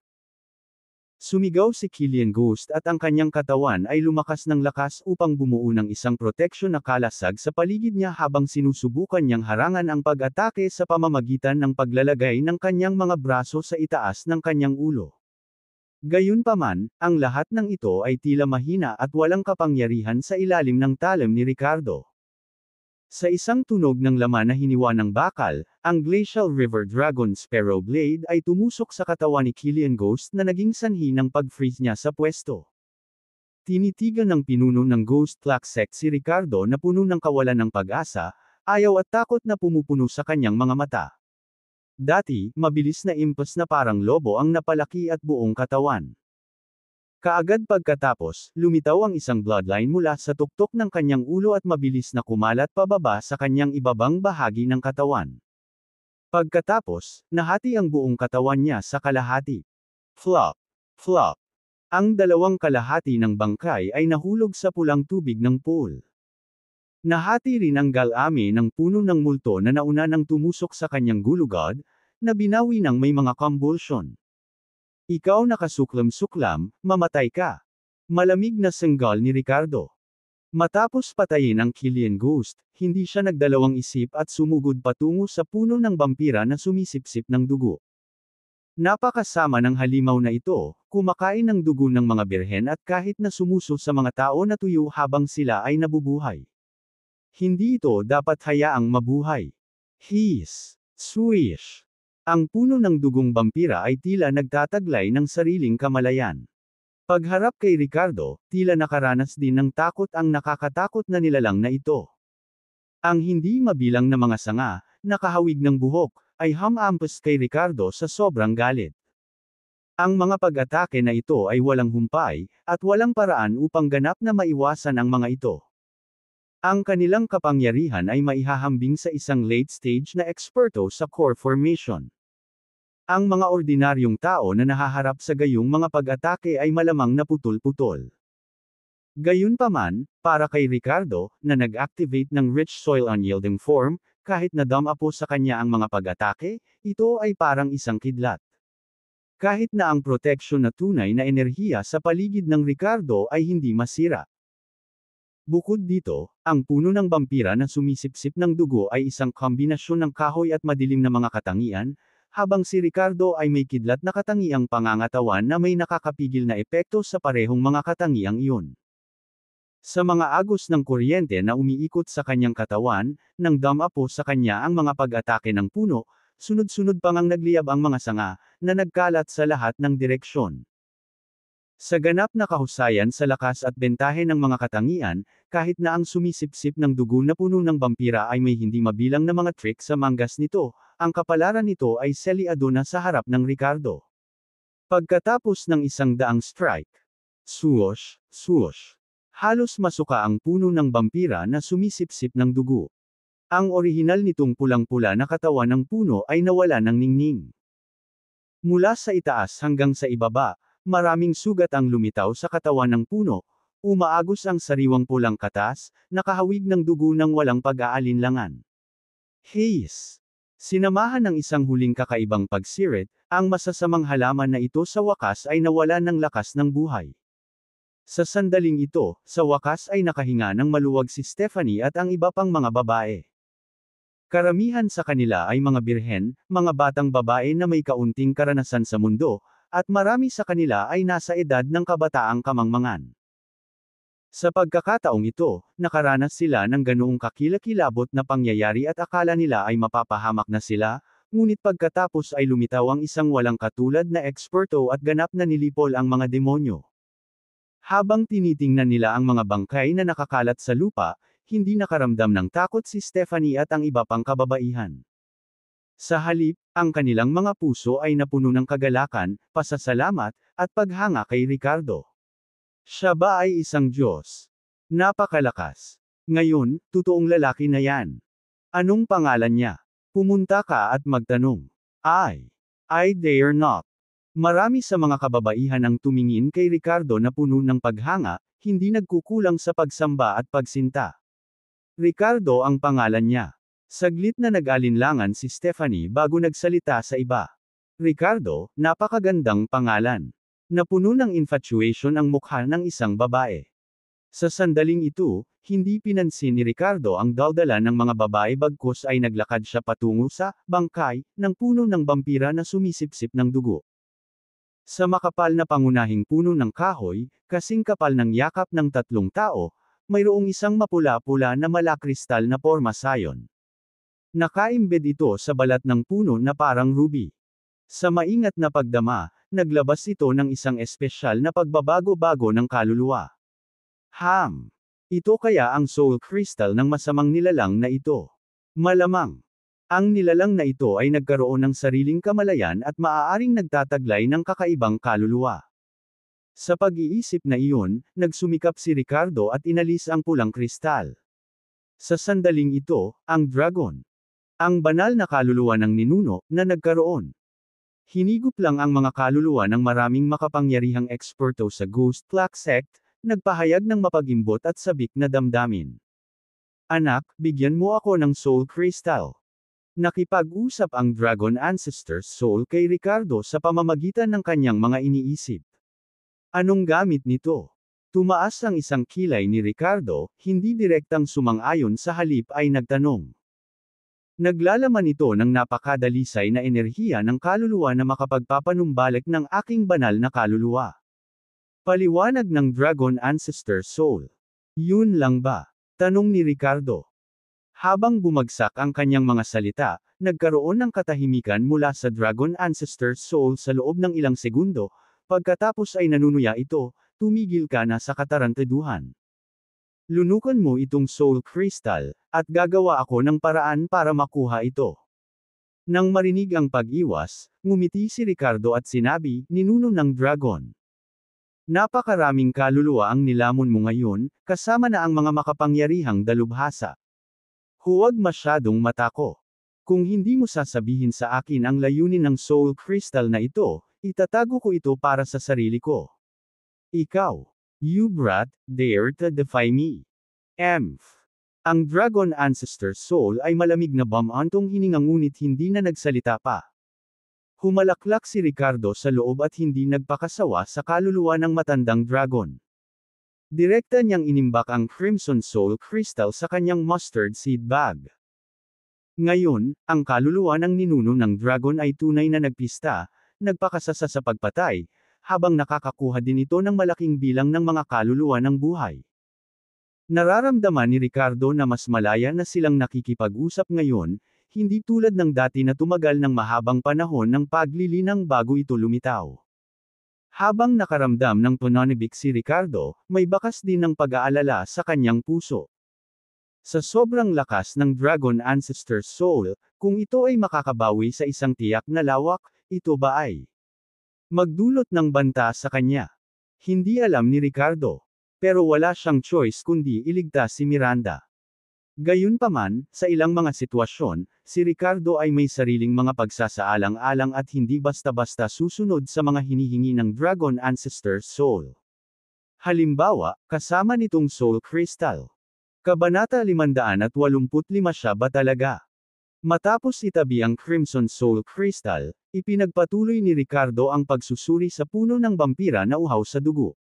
Sumigaw si Killian Ghost at ang kanyang katawan ay lumakas ng lakas upang bumuo ng isang proteksyon na kalasag sa paligid niya habang sinusubukan niyang harangan ang pag-atake sa pamamagitan ng paglalagay ng kanyang mga braso sa itaas ng kanyang ulo. Gayunpaman, ang lahat ng ito ay tila mahina at walang kapangyarihan sa ilalim ng talim ni Ricardo. Sa isang tunog ng laman na hiniwa ng bakal, ang Glacial River Dragon Sparrow Blade ay tumusok sa katawan ni Killian Ghost na naging sanhi ng pag-freeze niya sa pwesto. Tinitigan ng pinuno ng Ghost Black Sect si Ricardo na puno ng kawalan ng pag-asa, ayaw at takot na pumupuno sa kanyang mga mata. Dati, mabilis na impas na parang lobo ang napalaki at buong katawan. Kaagad pagkatapos, lumitaw ang isang bloodline mula sa tuktok ng kanyang ulo at mabilis na kumalat pababa sa kanyang ibabang bahagi ng katawan. Pagkatapos, nahati ang buong katawan niya sa kalahati. Flop! Flop! Ang dalawang kalahati ng bangkay ay nahulog sa pulang tubig ng pool. Nahati rin ang galame ng puno ng multo na nauna nang tumusok sa kanyang gulugod, na binawi ng may mga convulsion. Ikaw nakasuklam-suklam, mamatay ka. Malamig na senggal ni Ricardo. Matapos patayin ang Killian Ghost, hindi siya nagdalawang isip at sumugod patungo sa puno ng vampira na sumisipsip ng dugo. Napakasama ng halimaw na ito, kumakain ng dugo ng mga birhen at kahit na sumuso sa mga tao na tuyo habang sila ay nabubuhay. Hindi ito dapat hayaang mabuhay. Hiss! Swish! Ang puno ng dugong vampira ay tila nagtataglay ng sariling kamalayan. Pagharap kay Ricardo, tila nakaranas din ng takot ang nakakatakot na nilalang na ito. Ang hindi mabilang na mga sanga, nakahawig ng buhok, ay hamampas kay Ricardo sa sobrang galit. Ang mga pag-atake na ito ay walang humpay, at walang paraan upang ganap na maiwasan ang mga ito. Ang kanilang kapangyarihan ay maihahambing sa isang late stage na eksperto sa core formation. Ang mga ordinaryong tao na nahaharap sa gayong mga pag-atake ay malamang naputol-putol. Gayunpaman, para kay Ricardo, na nag-activate ng Rich Soil Unyielding Form, kahit na damapo sa kanya ang mga pag-atake, ito ay parang isang kidlat. Kahit na ang proteksyon na tunay na enerhiya sa paligid ng Ricardo ay hindi masira. Bukod dito, ang puno ng vampira na sumisipsip ng dugo ay isang kombinasyon ng kahoy at madilim na mga katangian, habang si Ricardo ay may kidlat na katangiang pangangatawan na may nakakapigil na epekto sa parehong mga katangiang iyon. Sa mga agos ng kuryente na umiikot sa kanyang katawan, nang damapo sa kanya ang mga pag-atake ng puno, sunod-sunod pang ang nagliyab ang mga sanga, na nagkalat sa lahat ng direksyon. Sa ganap na kahusayan sa lakas at bentahe ng mga katangian, kahit na ang sumisipsip ng dugo na puno ng vampira ay may hindi mabilang na mga trick sa manggas nito, ang kapalaran nito ay seliado na sa harap ng Ricardo. Pagkatapos ng 100 strike, swoosh, swoosh, halos masuka ang puno ng vampira na sumisipsip ng dugo. Ang orihinal nitong pulang-pula na katawan ng puno ay nawala ng ningning. Mula sa itaas hanggang sa ibaba, maraming sugat ang lumitaw sa katawan ng puno, umaagos ang sariwang pulang katas, nakahawig ng dugo ng walang pag-aalinlangan. Hiss! Sinamahan ng isang huling kakaibang pagsirit, ang masasamang halaman na ito sa wakas ay nawalan ng lakas ng buhay. Sa sandaling ito, sa wakas ay nakahinga ng maluwag si Stephanie at ang iba pang mga babae. Karamihan sa kanila ay mga birhen, mga batang babae na may kaunting karanasan sa mundo, at marami sa kanila ay nasa edad ng kabataang kamangmangan. Sa pagkakataong ito, nakaranas sila ng ganoong kakilakilabot na pangyayari at akala nila ay mapapahamak na sila, ngunit pagkatapos ay lumitaw ang isang walang katulad na eksperto at ganap na nilipol ang mga demonyo. Habang tinitingnan nila ang mga bangkay na nakakalat sa lupa, hindi nakaramdam ng takot si Stephanie at ang iba pang kababaihan. Sa halip, ang kanilang mga puso ay napuno ng kagalakan, pasasalamat, at paghanga kay Ricardo. Siya ba ay isang Diyos? Napakalakas. Ngayon, totoong lalaki na yan. Anong pangalan niya? Pumunta ka at magtanong. I dare not. Marami sa mga kababaihan ang tumingin kay Ricardo na puno ng paghanga, hindi nagkukulang sa pagsamba at pagsinta. Ricardo ang pangalan niya. Saglit na nag-alinlangan si Stephanie bago nagsalita sa iba. Ricardo, napakagandang pangalan. Napuno ng infatuation ang mukha ng isang babae. Sa sandaling ito, hindi pinansin ni Ricardo ang daldala ng mga babae bagkus ay naglakad siya patungo sa bangkay ng puno ng bampira na sumisipsip ng dugo. Sa makapal na pangunahing puno ng kahoy, kasing kapal ng yakap ng tatlong tao, mayroong isang mapula-pula na malakristal na porma sayon. Nakaimbed ito sa balat ng puno na parang ruby. Sa maingat na pagdama, naglabas ito ng isang espesyal na pagbabago-bago ng kaluluwa. Ito kaya ang soul crystal ng masamang nilalang na ito. Malamang. Ang nilalang na ito ay nagkaroon ng sariling kamalayan at maaaring nagtataglay ng kakaibang kaluluwa. Sa pag-iisip na iyon, nagsumikap si Ricardo at inalis ang pulang kristal. Sa sandaling ito, ang dragon. Ang banal na kaluluwa ng ninuno, na nagkaroon. Hinigop lang ang mga kaluluwa ng maraming makapangyarihang eksperto sa Ghost Black Sect, nagpahayag ng mapagimbot at sabik na damdamin. Anak, bigyan mo ako ng soul crystal. Nakipag-usap ang Dragon Ancestor's Soul kay Ricardo sa pamamagitan ng kanyang mga iniisip. Anong gamit nito? Tumaas ang isang kilay ni Ricardo, hindi direktang sumang-ayon sa halip ay nagtanong. Naglalaman ito ng napakadalisay na enerhiya ng kaluluwa na makapagpapanumbalik ng aking banal na kaluluwa. Paliwanag ng Dragon Ancestor Soul. Yun lang ba? Tanong ni Ricardo. Habang bumagsak ang kanyang mga salita, nagkaroon ng katahimikan mula sa Dragon Ancestor Soul sa loob ng ilang segundo, pagkatapos ay nanunuya ito, tumigil ka na sa katarantaduhan. Lunukan mo itong soul crystal, at gagawa ako ng paraan para makuha ito. Nang marinig ang pag-iwas, ngumiti si Ricardo at sinabi, ninuno ng dragon. Napakaraming kaluluwa ang nilamon mo ngayon, kasama na ang mga makapangyarihang dalubhasa. Huwag masyadong matako. Kung hindi mo sasabihin sa akin ang layunin ng soul crystal na ito, itatago ko ito para sa sarili ko. Ikaw, you brat, dare to defy me. Ang Dragon Ancestor Soul ay malamig na bamantong hininga ngunit hindi na nagsalita pa. Humalaklak si Ricardo sa loob at hindi nagpakasawa sa kaluluwa ng matandang dragon. Direkta niyang inimbak ang Crimson Soul Crystal sa kanyang mustard seed bag. Ngayon, ang kaluluwa ng ninuno ng dragon ay tunay na nagpista, nagpakasasa sa pagpatay, habang nakakakuha din ito ng malaking bilang ng mga kaluluwa ng buhay. Nararamdaman ni Ricardo na mas malaya na silang nakikipag-usap ngayon, hindi tulad ng dati na tumagal ng mahabang panahon ng paglilinang bago ito lumitaw. Habang nakaramdam ng pananabik si Ricardo, may bakas din ng pag-aalala sa kanyang puso. Sa sobrang lakas ng Dragon Ancestor Soul, kung ito ay makakabawi sa isang tiyak na lawak, ito ba ay magdulot ng banta sa kanya? Hindi alam ni Ricardo. Pero wala siyang choice kundi iligtas si Miranda. Gayunpaman, sa ilang mga sitwasyon, si Ricardo ay may sariling mga pagsasaalang-alang at hindi basta-basta susunod sa mga hinihingi ng Dragon Ancestor Soul. Halimbawa, kasama nitong Soul Crystal. Kabanata 585 siya ba talaga? Matapos itabi ang Crimson Soul Crystal, ipinagpatuloy ni Ricardo ang pagsusuri sa puno ng bampira na uhaw sa dugo.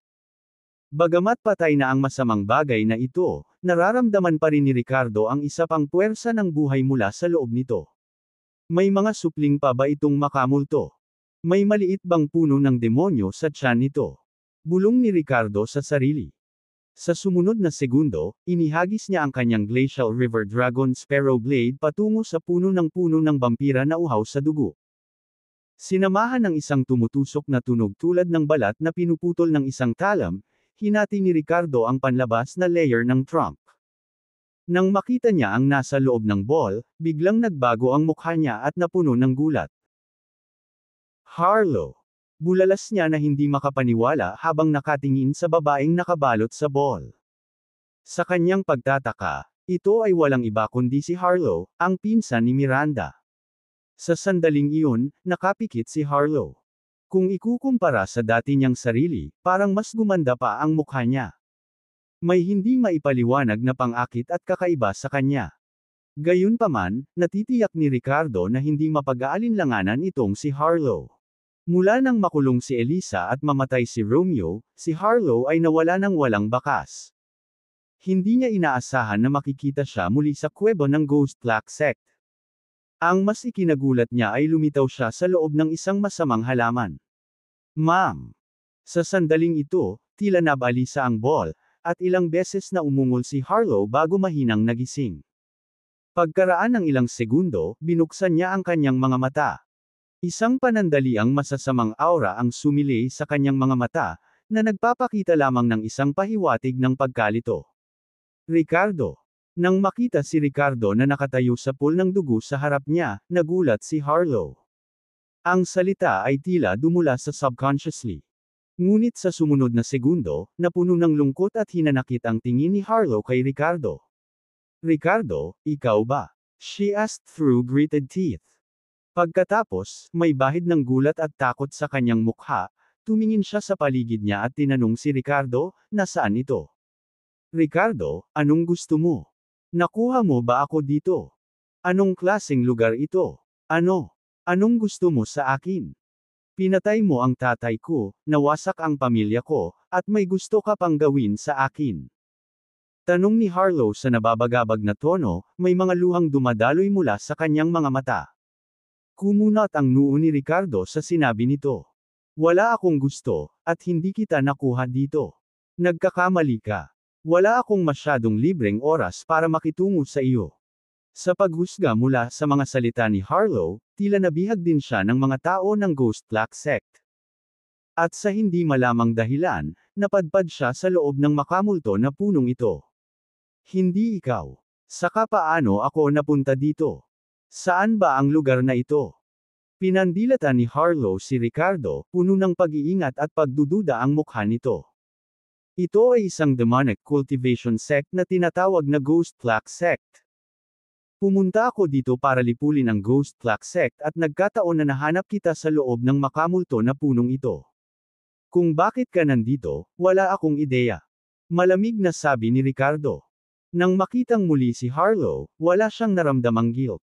Bagamat patay na ang masamang bagay na ito, nararamdaman pa rin ni Ricardo ang isa pang puwersa ng buhay mula sa loob nito. May mga supling pa ba itong makamulto? May maliit bang puno ng demonyo sa tiyan nito? Bulong ni Ricardo sa sarili. Sa sumunod na segundo, inihagis niya ang kanyang Glacial River Dragon Sparrow Blade patungo sa puno ng vampira na uhaw sa dugo. Sinamahan ng isang tumutusok na tunog tulad ng balat na pinuputol ng isang talam, hinati ni Ricardo ang panlabas na layer ng trunk. Nang makita niya ang nasa loob ng ball, biglang nagbago ang mukha niya at napuno ng gulat. Harlow! Bulalas niya na hindi makapaniwala habang nakatingin sa babaeng nakabalot sa ball. Sa kanyang pagtataka, ito ay walang iba kundi si Harlow, ang pinsan ni Miranda. Sa sandaling iyon, nakapikit si Harlow. Kung ikukumpara sa dati niyang sarili, parang mas gumanda pa ang mukha niya. May hindi maipaliwanag na pang-akit at kakaiba sa kanya. Gayunpaman, natitiyak ni Ricardo na hindi mapag-aalinlanganan itong si Harlow. Mula nang makulong si Elisa at mamatay si Romeo, si Harlow ay nawala ng walang bakas. Hindi niya inaasahan na makikita siya muli sa kuweba ng Ghost Black Sect. Ang mas ikinagulat niya ay lumitaw siya sa loob ng isang masamang halaman. Ma'am! Sa sandaling ito, tila nabalisa ang ball, at ilang beses na umungol si Harlow bago mahinang nagising. Pagkaraan ng ilang segundo, binuksan niya ang kanyang mga mata. Isang panandaliang masasamang aura ang sumilay sa kanyang mga mata, na nagpapakita lamang ng isang pahiwatig ng pagkalito. Ricardo. Nang makita si Ricardo na nakatayo sa pool ng dugo sa harap niya, nagulat si Harlow. Ang salita ay tila dumula sa subconsciously. Ngunit sa sumunod na segundo, napuno ng lungkot at hinanakit ang tingin ni Harlow kay Ricardo. Ricardo, ikaw ba? She asked through gritted teeth. Pagkatapos, may bahid ng gulat at takot sa kanyang mukha, tumingin siya sa paligid niya at tinanong si Ricardo, nasaan ito? Ricardo, anong gusto mo? Nakuha mo ba ako dito? Anong klaseng lugar ito? Anong gusto mo sa akin? Pinatay mo ang tatay ko, nawasak ang pamilya ko, at may gusto ka pang gawin sa akin. Tanong ni Harlow sa nababagabag na tono, may mga luhang dumadaloy mula sa kanyang mga mata. Kumunat ang noo ni Ricardo sa sinabi nito. Wala akong gusto, at hindi kita nakuha dito. Nagkakamali ka. Wala akong masyadong libreng oras para makitungo sa iyo. Sa paghusga mula sa mga salita ni Harlow, tila nabihag din siya ng mga tao ng Ghost Black Sect. At sa hindi malamang dahilan, napadpad siya sa loob ng makamulto na punong ito. Hindi ikaw. Saka paano ako napunta dito? Saan ba ang lugar na ito? Pinandilatan ni Harlow si Ricardo, puno ng pag-iingat at pagdududa ang mukha nito. Ito ay isang demonic cultivation sect na tinatawag na Ghost Black Sect. Pumunta ako dito para lipulin ang Ghost Black Sect at nagkataon na nahanap kita sa loob ng makamulto na punong ito. Kung bakit ka nandito, wala akong ideya. Malamig na sabi ni Ricardo. Nang makitang muli si Harlow, wala siyang naramdamang guilt.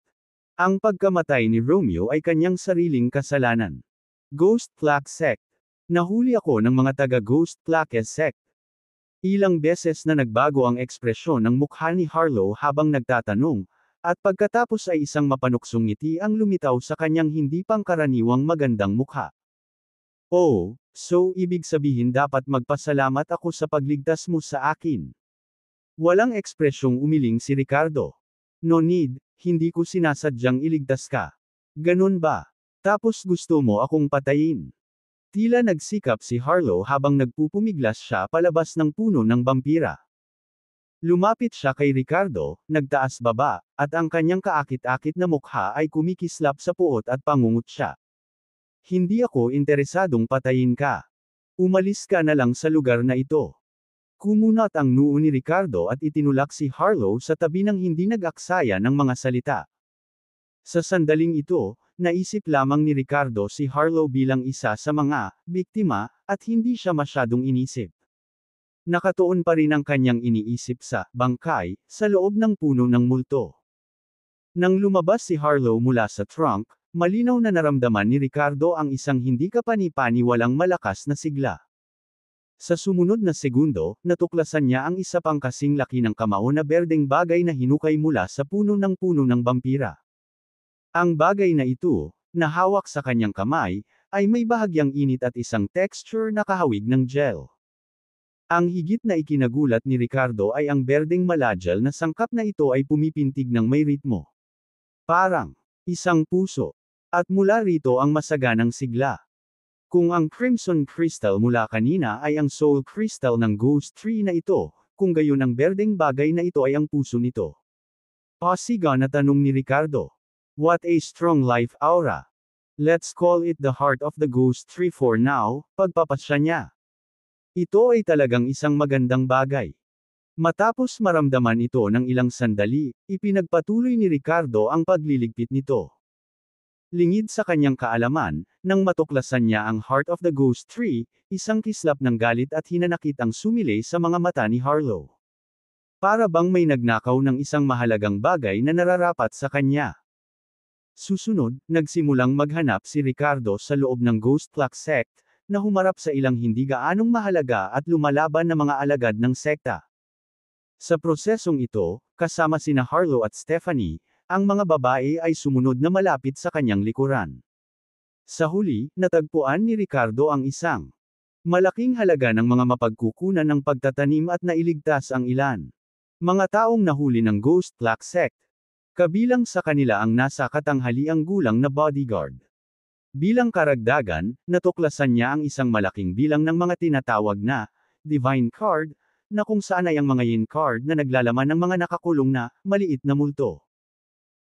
Ang pagkamatay ni Romeo ay kanyang sariling kasalanan. Ghost Black Sect. Nahuli ako ng mga taga-Ghost Black Sect. Ilang beses na nagbago ang ekspresyon ng mukha ni Harlow habang nagtatanong, at pagkatapos ay isang mapanuksong ngiti ang lumitaw sa kanyang hindi pangkaraniwang magandang mukha. Oh, so ibig sabihin dapat magpasalamat ako sa pagligtas mo sa akin. Walang ekspresyong umiling si Ricardo. No need, hindi ko sinasadyang iligtas ka. Ganun ba? Tapos gusto mo akong patayin. Tila nagsikap si Harlow habang nagpupumiglas siya palabas ng puno ng vampira. Lumapit siya kay Ricardo, nagtaas baba, at ang kanyang kaakit-akit na mukha ay kumikislap sa puot at pangungot siya. Hindi ako interesadong patayin ka. Umalis ka na lang sa lugar na ito. Kumunat ang noo ni Ricardo at itinulak si Harlow sa tabi ng hindi nag-aksaya ng mga salita. Sa sandaling ito, naisip lamang ni Ricardo si Harlow bilang isa sa mga biktima, at hindi siya masyadong inisip. Nakatuon pa rin ang kanyang iniisip sa bangkay sa loob ng puno ng multo. Nang lumabas si Harlow mula sa trunk, malinaw na naramdaman ni Ricardo ang isang hindi kapani-paniwalang malakas na sigla. Sa sumunod na segundo, natuklasan niya ang isa pang kasing laki ng kamao na berdeng bagay na hinukay mula sa puno ng vampira. Ang bagay na ito, na hawak sa kanyang kamay, ay may bahagyang init at isang texture na kahawig ng gel. Ang higit na ikinagulat ni Ricardo ay ang berdeng malajal na sangkap na ito ay pumipintig ng may ritmo. Parang isang puso. At mula rito ang masaganang sigla. Kung ang Crimson Crystal mula kanina ay ang Soul Crystal ng Ghost Tree na ito, kung gayon ang berdeng bagay na ito ay ang puso nito. Pasiga na tanong ni Ricardo. What a strong life aura. Let's call it the heart of the Ghost Tree for now, pagpapasya niya. Ito ay talagang isang magandang bagay. Matapos maramdaman ito ng ilang sandali, ipinagpatuloy ni Ricardo ang pagliligpit nito. Lingid sa kanyang kaalaman, nang matuklasan niya ang Heart of the Ghost Tree, isang kislap ng galit at hinanakit ang sumilay sa mga mata ni Harlow. Para bang may nagnakaw ng isang mahalagang bagay na nararapat sa kanya. Susunod, nagsimulang maghanap si Ricardo sa loob ng Ghost Clock Sect, na humarap sa ilang hindi gaanong mahalaga at lumalaban na mga alagad ng sekta. Sa prosesong ito, kasama sina Harlow at Stephanie, ang mga babae ay sumunod na malapit sa kanyang likuran. Sa huli, natagpuan ni Ricardo ang isang malaking halaga ng mga mapagkukunan ng pagtatanim at nailigtas ang ilan. Mga taong nahuli ng Ghost Clock Sect. Kabilang sa kanila ang nasa katanghaliang gulang na bodyguard. Bilang karagdagan, natuklasan niya ang isang malaking bilang ng mga tinatawag na Divine Card, na kung saan ay ang mga Yin Card na naglalaman ng mga nakakulong na maliit na multo.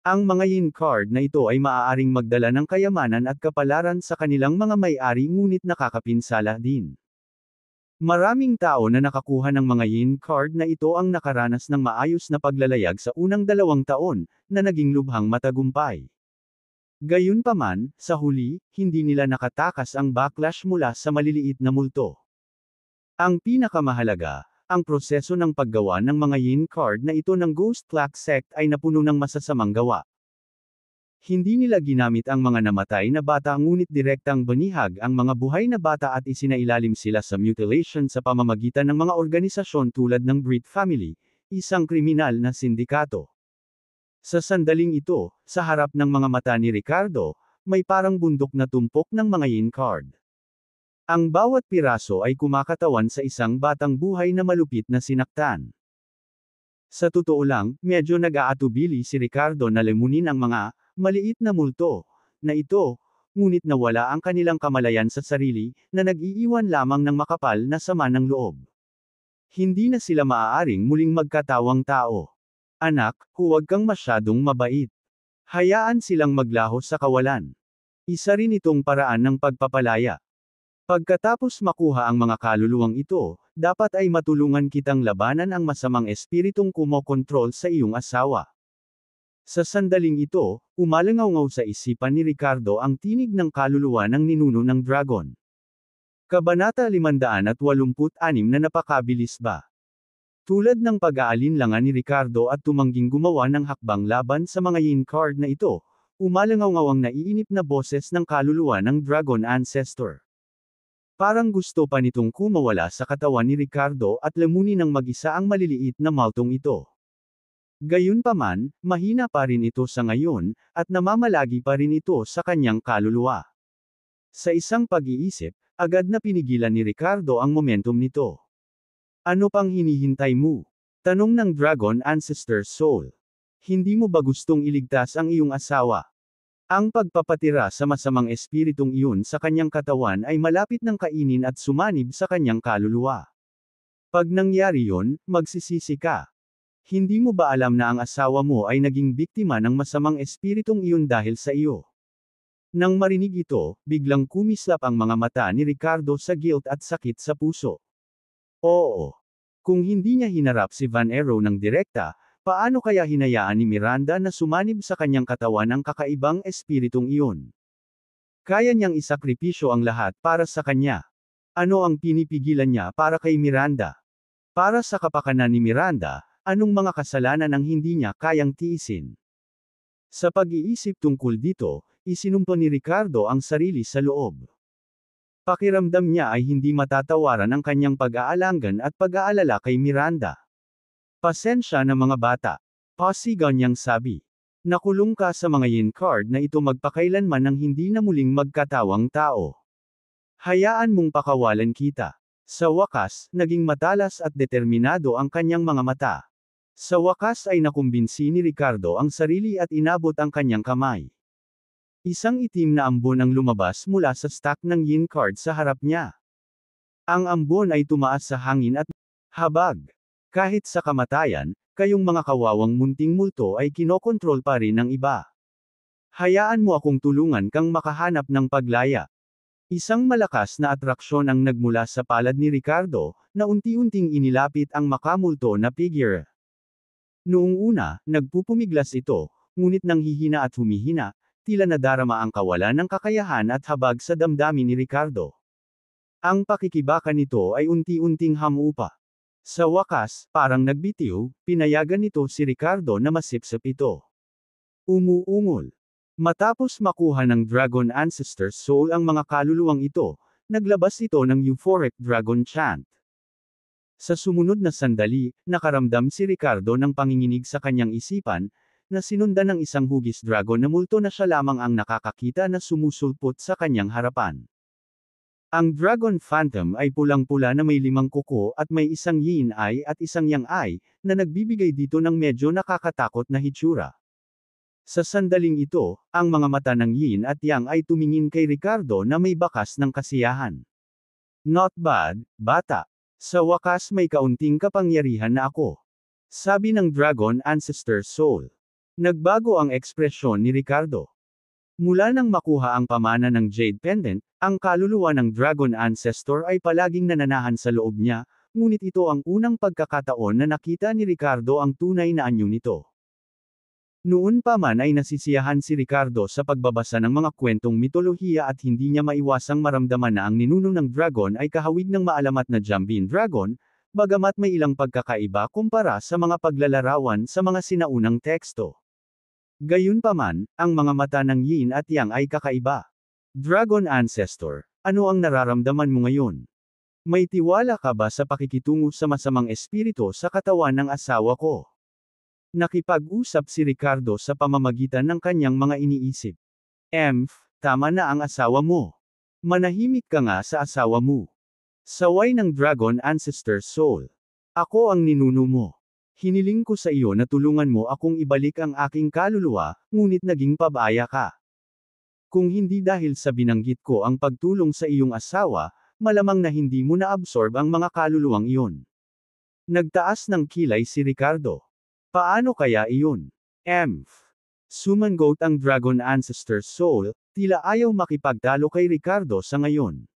Ang mga Yin Card na ito ay maaaring magdala ng kayamanan at kapalaran sa kanilang mga may-ari ngunit nakakapinsala din. Maraming tao na nakakuha ng mga Yin Card na ito ang nakaranas ng maayos na paglalayag sa unang 2 taon, na naging lubhang matagumpay. Gayunpaman, sa huli, hindi nila nakatakas ang backlash mula sa maliliit na multo. Ang pinakamahalaga, ang proseso ng paggawa ng mga Yin Card na ito ng Ghost Clock Sect ay napuno ng masasamang gawa. Hindi nila ginamit ang mga namatay na bata ngunit direktang banihag ang mga buhay na bata at isinailalim sila sa mutilation sa pamamagitan ng mga organisasyon tulad ng Breed Family, isang kriminal na sindikato. Sa sandaling ito, sa harap ng mga mata ni Ricardo, may parang bundok na tumpok ng mga Yin Card. Ang bawat piraso ay kumakatawan sa isang batang buhay na malupit na sinaktan. Sa totoo lang, medyo nag-aatubili si Ricardo na lemunin ang mga maliit na multo na ito, ngunit nawala ang kanilang kamalayan sa sarili, na nag-iiwan lamang ng makapal na sama ng loob. Hindi na sila maaaring muling magkatawang tao. Anak, huwag kang masyadong mabait. Hayaan silang maglaho sa kawalan. Isa rin itong paraan ng pagpapalaya. Pagkatapos makuha ang mga kaluluwang ito, dapat ay matulungan kitang labanan ang masamang espiritong kumokontrol sa iyong asawa. Sa sandaling ito, umalangaw sa isipan ni Ricardo ang tinig ng kaluluwa ng ninuno ng dragon. Kabanata 586 na napakabilis ba? Tulad ng pag-aalinlangan ni Ricardo at tumangging gumawa ng hakbang laban sa mga Yin Card na ito, umalangaw ang naiinip na boses ng kaluluwa ng dragon ancestor. Parang gusto pa nitong kumawala sa katawan ni Ricardo at lamunin ng mag-isa ang maliliit na maltong ito. Gayunpaman, mahina pa rin ito sa ngayon, at namamalagi pa rin ito sa kanyang kaluluwa. Sa isang pag-iisip, agad na pinigilan ni Ricardo ang momentum nito. Ano pang hinihintay mo? Tanong ng Dragon Ancestor Soul. Hindi mo ba gustong iligtas ang iyong asawa? Ang pagpapatira sa masamang espiritong iyon sa kanyang katawan ay malapit ng kainin at sumanib sa kanyang kaluluwa. Pag nangyari yon, magsisisi ka. Hindi mo ba alam na ang asawa mo ay naging biktima ng masamang espiritong iyon dahil sa iyo? Nang marinig ito, biglang kumislap ang mga mata ni Ricardo sa guilt at sakit sa puso. Oo. Kung hindi niya hinarap si Van Arrow ng direkta, paano kaya hinayaan ni Miranda na sumanib sa kanyang katawan ang kakaibang espiritong iyon? Kaya niyang isakripisyo ang lahat para sa kanya. Ano ang pinipigilan niya para kay Miranda? Para sa kapakanan ni Miranda, anong mga kasalanan ang hindi niya kayang tiisin? Sa pag-iisip tungkol dito, isinumpa ni Ricardo ang sarili sa loob. Pakiramdam niya ay hindi matatawaran ang kanyang pag-aalangan at pag-aalala kay Miranda. Pasensya na mga bata. Pasigaw niyang sabi. Nakulong ka sa mga Yin Card na ito magpakailanman nang hindi na muling magkatawang tao. Hayaan mong pakawalan kita. Sa wakas, naging matalas at determinado ang kanyang mga mata. Sa wakas ay nakumbinsi ni Ricardo ang sarili at inabot ang kanyang kamay. Isang itim na ambon ang lumabas mula sa stack ng Yin Card sa harap niya. Ang ambon ay tumaas sa hangin at habag. Kahit sa kamatayan, kayong mga kawawang munting multo ay kinokontrol pa rin ng iba. Hayaan mo akong tulungan kang makahanap ng paglaya. Isang malakas na atraksyon ang nagmula sa palad ni Ricardo, na unti-unting inilapit ang makamulto na figure. Noong una, nagpupumiglas ito, ngunit nang hihina at humihina, tila nadarama ang kawalan ng kakayahan at habag sa damdamin ni Ricardo. Ang pakikibaka nito ay unti-unting hamupa. Sa wakas, parang nagbitiw, pinayagan nito si Ricardo na masipsip ito. Umuungol. Matapos makuha ng Dragon Ancestor Soul ang mga kaluluwang ito, naglabas ito ng euphoric dragon chant. Sa sumunod na sandali, nakaramdam si Ricardo ng panginginig sa kanyang isipan, na sinundan ng isang hugis dragon na multo na siya lamang ang nakakakita na sumusulpot sa kanyang harapan. Ang Dragon Phantom ay pulang-pula na may 5 kuko at may isang yin eye at isang yang eye, na nagbibigay dito ng medyo nakakatakot na hitsura. Sa sandaling ito, ang mga mata ng yin at yang ay tumingin kay Ricardo na may bakas ng kasiyahan. Not bad, bata. Sa wakas may kaunting kapangyarihan na ako. Sabi ng Dragon Ancestor Soul. Nagbago ang ekspresyon ni Ricardo. Mula nang makuha ang pamana ng Jade Pendant, ang kaluluwa ng Dragon Ancestor ay palaging nananahan sa loob niya, ngunit ito ang unang pagkakataon na nakita ni Ricardo ang tunay na anyo nito. Noon pa man ay nasisiyahan si Ricardo sa pagbabasa ng mga kwentong mitolohiya at hindi niya maiwasang maramdaman na ang ninuno ng dragon ay kahawig ng maalamat na Jambin Dragon, bagamat may ilang pagkakaiba kumpara sa mga paglalarawan sa mga sinaunang teksto. Gayunpaman, ang mga mata ng yin at yang ay kakaiba. Dragon Ancestor, ano ang nararamdaman mo ngayon? May tiwala ka ba sa pakikitungo sa masamang espiritu sa katawan ng asawa ko? Nakipag-usap si Ricardo sa pamamagitan ng kanyang mga iniisip. Tama na ang asawa mo. Manahimik ka nga sa asawa mo. Saway ng Dragon Ancestor Soul. Ako ang ninuno mo. Hiniling ko sa iyo na tulungan mo akong ibalik ang aking kaluluwa, ngunit naging pabaya ka. Kung hindi dahil sa binanggit ko ang pagtulong sa iyong asawa, malamang na hindi mo na-absorb ang mga kaluluwang iyon. Nagtaas ng kilay si Ricardo. Paano kaya iyon? Sumangot ang Dragon Ancestor Soul, tila ayaw makipagtalo kay Ricardo sa ngayon.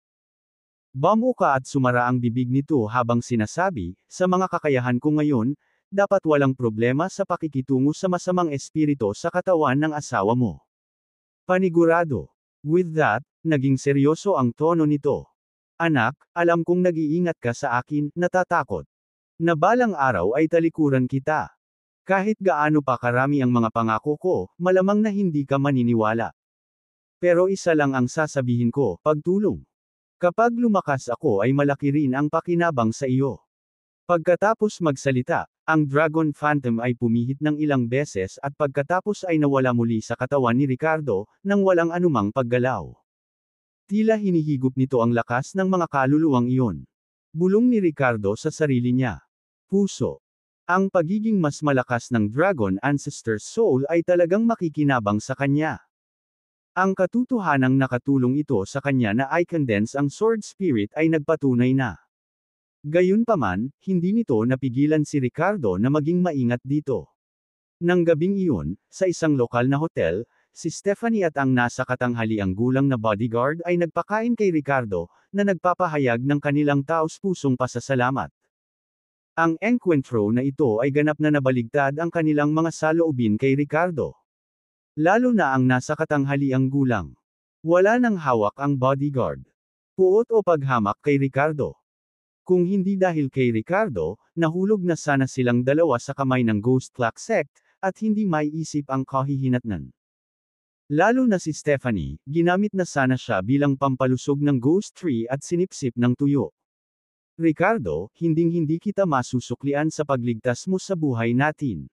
Bumuka at sumara ang bibig nito habang sinasabi, sa mga kakayahan ko ngayon, dapat walang problema sa pakikitungo sa masamang espiritu sa katawan ng asawa mo. Panigurado. With that, naging seryoso ang tono nito. Anak, alam kong nag-iingat ka sa akin, natatakot. Na balang araw ay talikuran kita. Kahit gaano pa karami ang mga pangako ko, malamang na hindi ka maniniwala. Pero isa lang ang sasabihin ko, pagtulong. Kapag lumakas ako ay malaki rin ang pakinabang sa iyo. Pagkatapos magsalita, ang Dragon Phantom ay pumihit ng ilang beses at pagkatapos ay nawala muli sa katawan ni Ricardo, nang walang anumang paggalaw. Tila hinihigop nito ang lakas ng mga kaluluwang iyon. Bulong ni Ricardo sa sarili niya. Puso. Ang pagiging mas malakas ng Dragon Ancestor Soul ay talagang makikinabang sa kanya. Ang katotohanang nakatulong ito sa kanya na i-condense ang Sword Spirit ay nagpatunay na. Gayunpaman, hindi nito napigilan si Ricardo na maging maingat dito. Nang gabing iyon, sa isang lokal na hotel, si Stephanie at ang nasa katanghaliang gulang na bodyguard ay nagpakain kay Ricardo, na nagpapahayag ng kanilang taos-pusong pasasalamat. Ang enkwentro na ito ay ganap na nabaligtad ang kanilang mga saloobin kay Ricardo. Lalo na ang nasa katanghaliang gulang. Wala nang hawak ang bodyguard. Puot o paghamak kay Ricardo. Kung hindi dahil kay Ricardo, nahulog na sana silang dalawa sa kamay ng Ghost Clock Sect, at hindi maiisip ang kahihinatnan. Lalo na si Stephanie, ginamit na sana siya bilang pampalusog ng Ghost Tree at sinipsip ng tuyo. Ricardo, hinding-hindi kita masusuklian sa pagligtas mo sa buhay natin.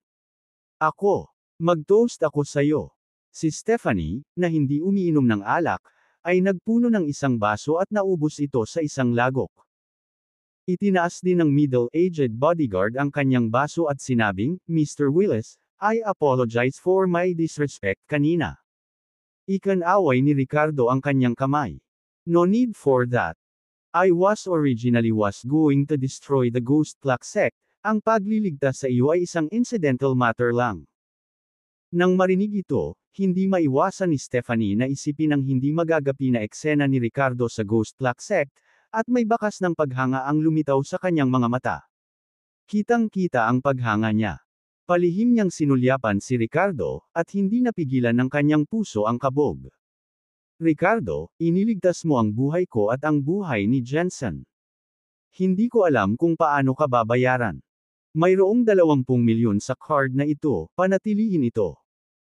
Ako. Mag-toast ako sa'yo. Si Stephanie, na hindi umiinom ng alak, ay nagpuno ng isang baso at naubos ito sa isang lagok. Itinaas din ng middle-aged bodyguard ang kanyang baso at sinabing, Mr. Willis, I apologize for my disrespect kanina. Ikan-away ni Ricardo ang kanyang kamay. No need for that. I was going to destroy the Ghost Clock Sect, ang pagliligtas sa iyo ay isang incidental matter lang. Nang marinig ito, hindi maiwasan ni Stephanie na isipin ang hindi magagapi na eksena ni Ricardo sa Ghost Clock Sect, at may bakas ng paghanga ang lumitaw sa kanyang mga mata. Kitang-kita ang paghanga niya. Palihim niyang sinulyapan si Ricardo, at hindi napigilan ng kanyang puso ang kabog. Ricardo, iniligtas mo ang buhay ko at ang buhay ni Jensen. Hindi ko alam kung paano ka babayaran. Mayroong 20 milyon sa card na ito, panatilihin ito.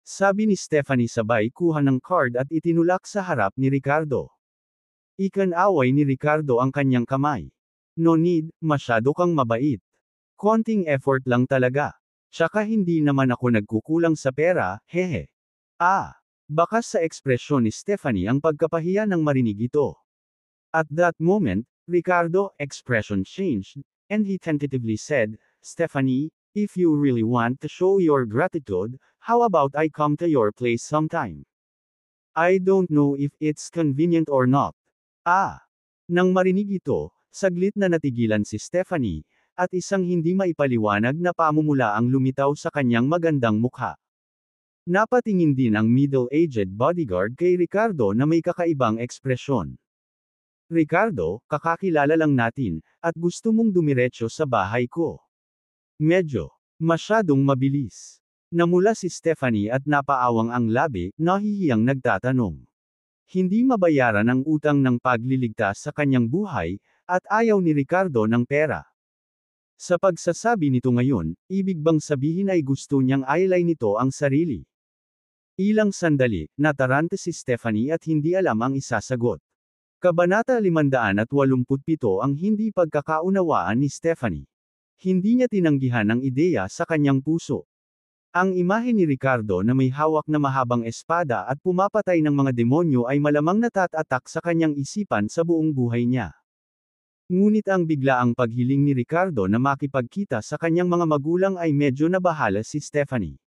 Sabi ni Stephanie sabay kuha ng card at itinulak sa harap ni Ricardo. Ikan-away ni Ricardo ang kanyang kamay. No need, masyado kang mabait. Konting effort lang talaga. Tsaka hindi naman ako nagkukulang sa pera, hehe. Bakas sa ekspresyon ni Stephanie ang pagkapahiya nang marinig ito. At that moment, Ricardo expression changed, and he tentatively said, Stephanie, if you really want to show your gratitude, how about I come to your place sometime? I don't know if it's convenient or not. Nang marinig ito, saglit na natigilan si Stephanie, at isang hindi maipaliwanag na pamumula ang lumitaw sa kanyang magandang mukha. Napatingin din ang middle-aged bodyguard kay Ricardo na may kakaibang ekspresyon. Ricardo, kakakilala lang natin, at gusto mong dumiretso sa bahay ko. Medyo masyadong mabilis. Namula si Stephanie at napaawang ang labi, nahihiyang nagtatanong. Hindi mabayaran ang utang ng pagliligtas sa kanyang buhay, at ayaw ni Ricardo ng pera. Sa pagsasabi nito ngayon, ibig bang sabihin ay gusto niyang ailay nito ang sarili? Ilang sandali, natarante si Stephanie at hindi alam ang isasagot. Kabanata 587 ang hindi pagkakaunawaan ni Stephanie. Hindi niya tinanggihan ang ideya sa kanyang puso. Ang imahe ni Ricardo na may hawak na mahabang espada at pumapatay ng mga demonyo ay malamang natatatak sa kanyang isipan sa buong buhay niya. Ngunit ang biglaang paghiling ni Ricardo na makipagkita sa kanyang mga magulang ay medyo nabahala si Stephanie.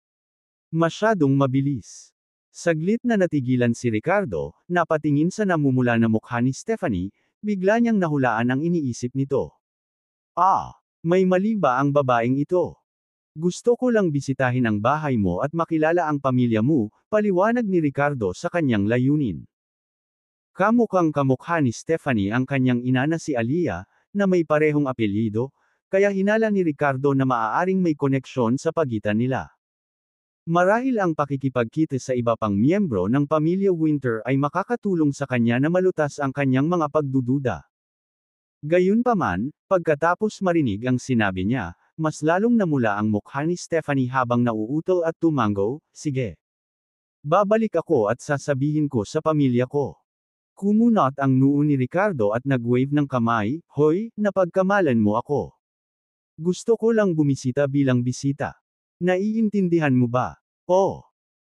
Masyadong mabilis. Saglit na natigilan si Ricardo, napatingin sa namumula na mukha ni Stephanie, bigla niyang nahulaan ang iniisip nito. May mali ba ang babaeng ito? Gusto ko lang bisitahin ang bahay mo at makilala ang pamilya mo, paliwanag ni Ricardo sa kanyang layunin. Kamukhang kamukha ni Stephanie ang kanyang ina na si Alia, na may parehong apelyido, kaya hinala ni Ricardo na maaaring may koneksyon sa pagitan nila. Marahil ang pakikipagkita sa iba pang miyembro ng pamilya Winter ay makakatulong sa kanya na malutas ang kanyang mga pagdududa. Gayunpaman, pagkatapos marinig ang sinabi niya, mas lalong namula ang mukha ni Stephanie habang nauutol at tumango, sige. Babalik ako at sasabihin ko sa pamilya ko. Kumunot ang noo ni Ricardo at nag-wave ng kamay, hoy, napagkamalan mo ako. Gusto ko lang bumisita bilang bisita. Naiintindihan mo ba?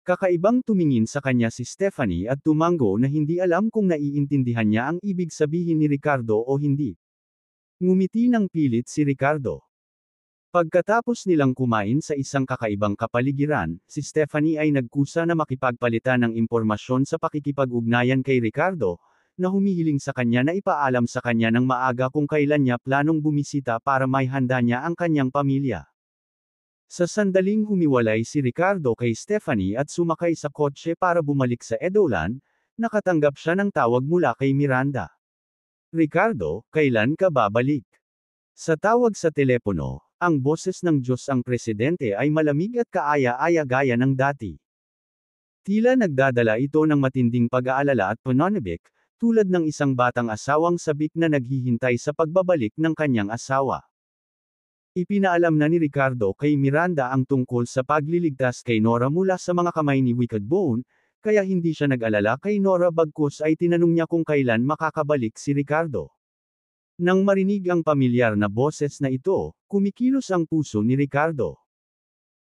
Kakaibang tumingin sa kanya si Stephanie at tumango na hindi alam kung naiintindihan niya ang ibig sabihin ni Ricardo o hindi. Ngumiti ng pilit si Ricardo. Pagkatapos nilang kumain sa isang kakaibang kapaligiran, si Stephanie ay nagkusa na makipagpalitan ng impormasyon sa pakikipag-ugnayan kay Ricardo, na humihiling sa kanya na ipaalam sa kanya ng maaga kung kailan niya planong bumisita para maihanda niya ang kanyang pamilya. Sa sandaling humiwalay si Ricardo kay Stephanie at sumakay sa kotse para bumalik sa Edolan, nakatanggap siya ng tawag mula kay Miranda. Ricardo, kailan ka babalik? Sa tawag sa telepono, ang boses ng Diyos ang presidente ay malamig at kaaya-aya gaya ng dati. Tila nagdadala ito ng matinding pag-aalala at pananabik, tulad ng isang batang asawang sabik na naghihintay sa pagbabalik ng kanyang asawa. Ipinaalam na ni Ricardo kay Miranda ang tungkol sa pagliligtas kay Nora mula sa mga kamay ni Wicked Bone, kaya hindi siya nag-alala kay Nora bagkus ay tinanong niya kung kailan makakabalik si Ricardo. Nang marinig ang pamilyar na boses na ito, kumikilos ang puso ni Ricardo.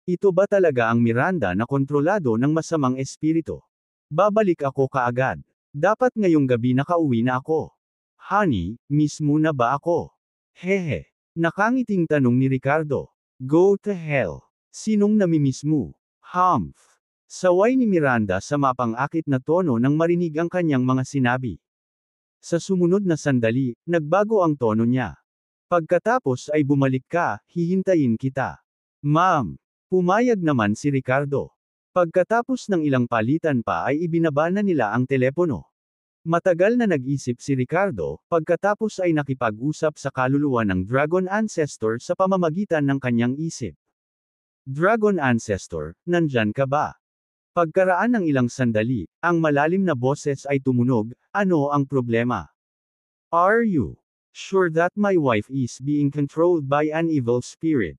Ito ba talaga ang Miranda na kontrolado ng masamang espiritu? Babalik ako kaagad. Dapat ngayong gabi nakauwi na ako. Honey, miss mo na ba ako? Hehe. Nakangiting tanong ni Ricardo. Go to hell. Sinong namimiss mo? Humph. Saway ni Miranda sa mapang-akit na tono nang marinig ang kanyang mga sinabi. Sa sumunod na sandali, nagbago ang tono niya. Pagkatapos ay bumalik ka, hihintayin kita. Ma'am. Pumayag naman si Ricardo. Pagkatapos ng ilang palitan pa ay ibinaba na nila ang telepono. Matagal na nag-isip si Ricardo, pagkatapos ay nakipag-usap sa kaluluwa ng Dragon Ancestor sa pamamagitan ng kanyang isip. Dragon Ancestor, nandyan ka ba? Pagkaraan ng ilang sandali, ang malalim na boses ay tumunog, ano ang problema? Are you sure that my wife is being controlled by an evil spirit?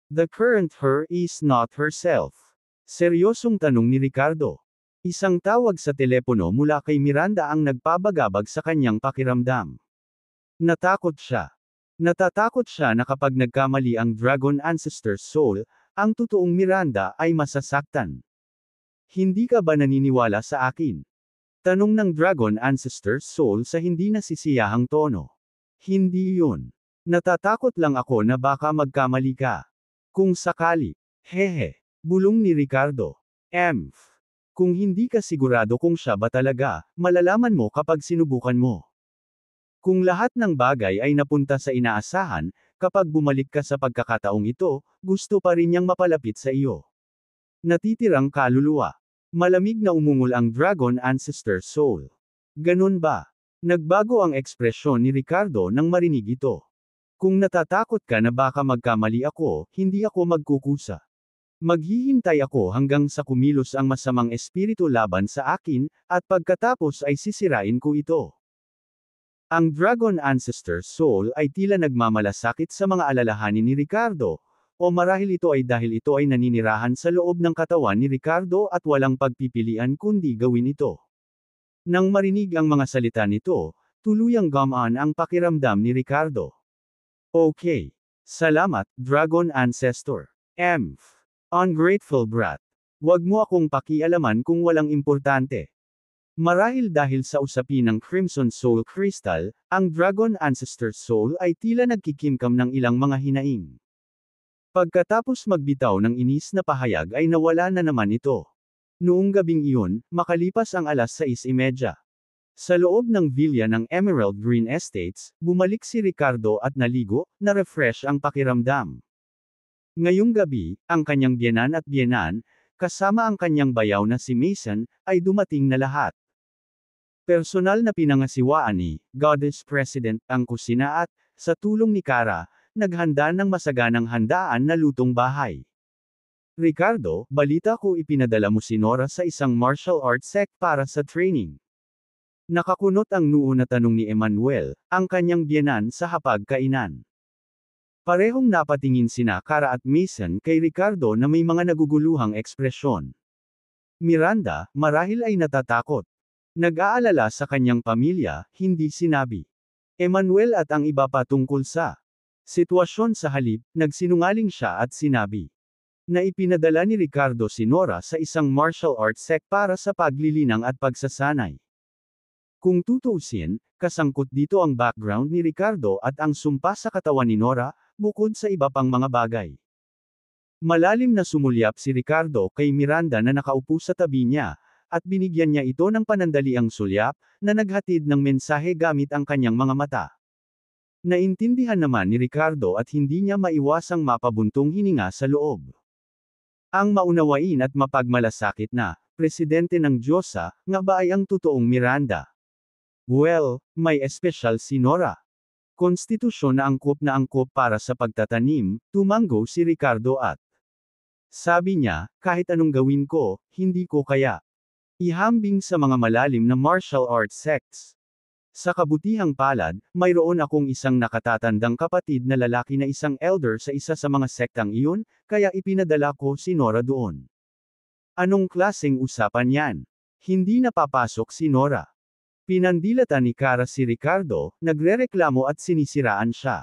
The current her is not herself. Seryosong tanong ni Ricardo. Isang tawag sa telepono mula kay Miranda ang nagpabagabag sa kanyang pakiramdam. Natakot siya. Natatakot siya na kapag nagkamali ang Dragon Ancestor's Soul, ang totoong Miranda ay masasaktan. Hindi ka ba naniniwala sa akin? Tanong ng Dragon Ancestor's Soul sa hindi nasisiyahang tono. Hindi yun. Natatakot lang ako na baka magkamali ka. Kung sakali. Hehe. Bulong ni Ricardo. Kung hindi ka sigurado kung siya ba talaga, malalaman mo kapag sinubukan mo. Kung lahat ng bagay ay napunta sa inaasahan, kapag bumalik ka sa pagkakataong ito, gusto pa rin niyang mapalapit sa iyo. Natitirang kaluluwa. Malamig na umungol ang Dragon Ancestor Soul. Ganun ba? Nagbago ang ekspresyon ni Ricardo nang marinig ito. Kung natatakot ka na baka magkamali ako, hindi ako magkukusa. Maghihintay ako hanggang sa kumilos ang masamang espiritu laban sa akin, at pagkatapos ay sisirain ko ito. Ang Dragon Ancestor Soul ay tila nagmamalasakit sa mga alalahanin ni Ricardo, o marahil ito ay dahil ito ay naninirahan sa loob ng katawan ni Ricardo at walang pagpipilian kundi gawin ito. Nang marinig ang mga salita nito, tuluyang gumaan ang pakiramdam ni Ricardo. Okay. Salamat, Dragon Ancestor. Ungrateful brat. Huwag mo akong pakialaman kung walang importante. Marahil dahil sa usapin ng Crimson Soul Crystal, ang Dragon Ancestor Soul ay tila nagkikimkam ng ilang mga hinaing. Pagkatapos magbitaw ng inis na pahayag ay nawala na naman ito. Noong gabing iyon, makalipas ang 6:30. Sa loob ng villa ng Emerald Green Estates, bumalik si Ricardo at naligo, na-refresh ang pakiramdam. Ngayong gabi, ang kanyang biyenan at biyenan, kasama ang kanyang bayaw na si Mason, ay dumating na lahat. Personal na pinangasiwaan ni Goddess President ang kusina at, sa tulong ni Kara, naghanda ng masaganang handaan na lutong bahay. Ricardo, balita ko ipinadala mo si Nora sa isang martial arts sect para sa training. Nakakunot ang noo na tanong ni Emmanuel, ang kanyang biyenan sa hapag-kainan. Parehong napatingin sina Kara at Mason kay Ricardo na may mga naguguluhang ekspresyon. Miranda, marahil ay natatakot. Nag-aalala sa kanyang pamilya, hindi sinabi. Emmanuel at ang iba pa tungkol sa sitwasyon sa halip, nagsinungaling siya at sinabi na ipinadala ni Ricardo si Nora sa isang martial arts sect para sa paglilinang at pagsasanay. Kung tutuusin, kasangkot dito ang background ni Ricardo at ang sumpa sa katawan ni Nora, bukod sa iba pang mga bagay. Malalim na sumulyap si Ricardo kay Miranda na nakaupo sa tabi niya, at binigyan niya ito ng panandaliang sulyap, na naghatid ng mensahe gamit ang kanyang mga mata. Naintindihan naman ni Ricardo at hindi niya maiwasang mapabuntong hininga sa loob. Ang maunawain at mapagmalasakit na presidente ng Diyosa, nga ba ay ang totoong Miranda? Well, may espesyal si Nora. Konstitusyon na angkop para sa pagtatanim, tumanggo si Ricardo at sabi niya, kahit anong gawin ko, hindi ko kaya ihambing sa mga malalim na martial arts sects. Sa kabutihang palad, mayroon akong isang nakatatandang kapatid na lalaki na isang elder sa isa sa mga sektang iyon, kaya ipinadala ko si Nora doon. Anong klaseng usapan yan? Hindi napapasok si Nora. Pinandilatan ni Kara si Ricardo, nagrereklamo at sinisiraan siya.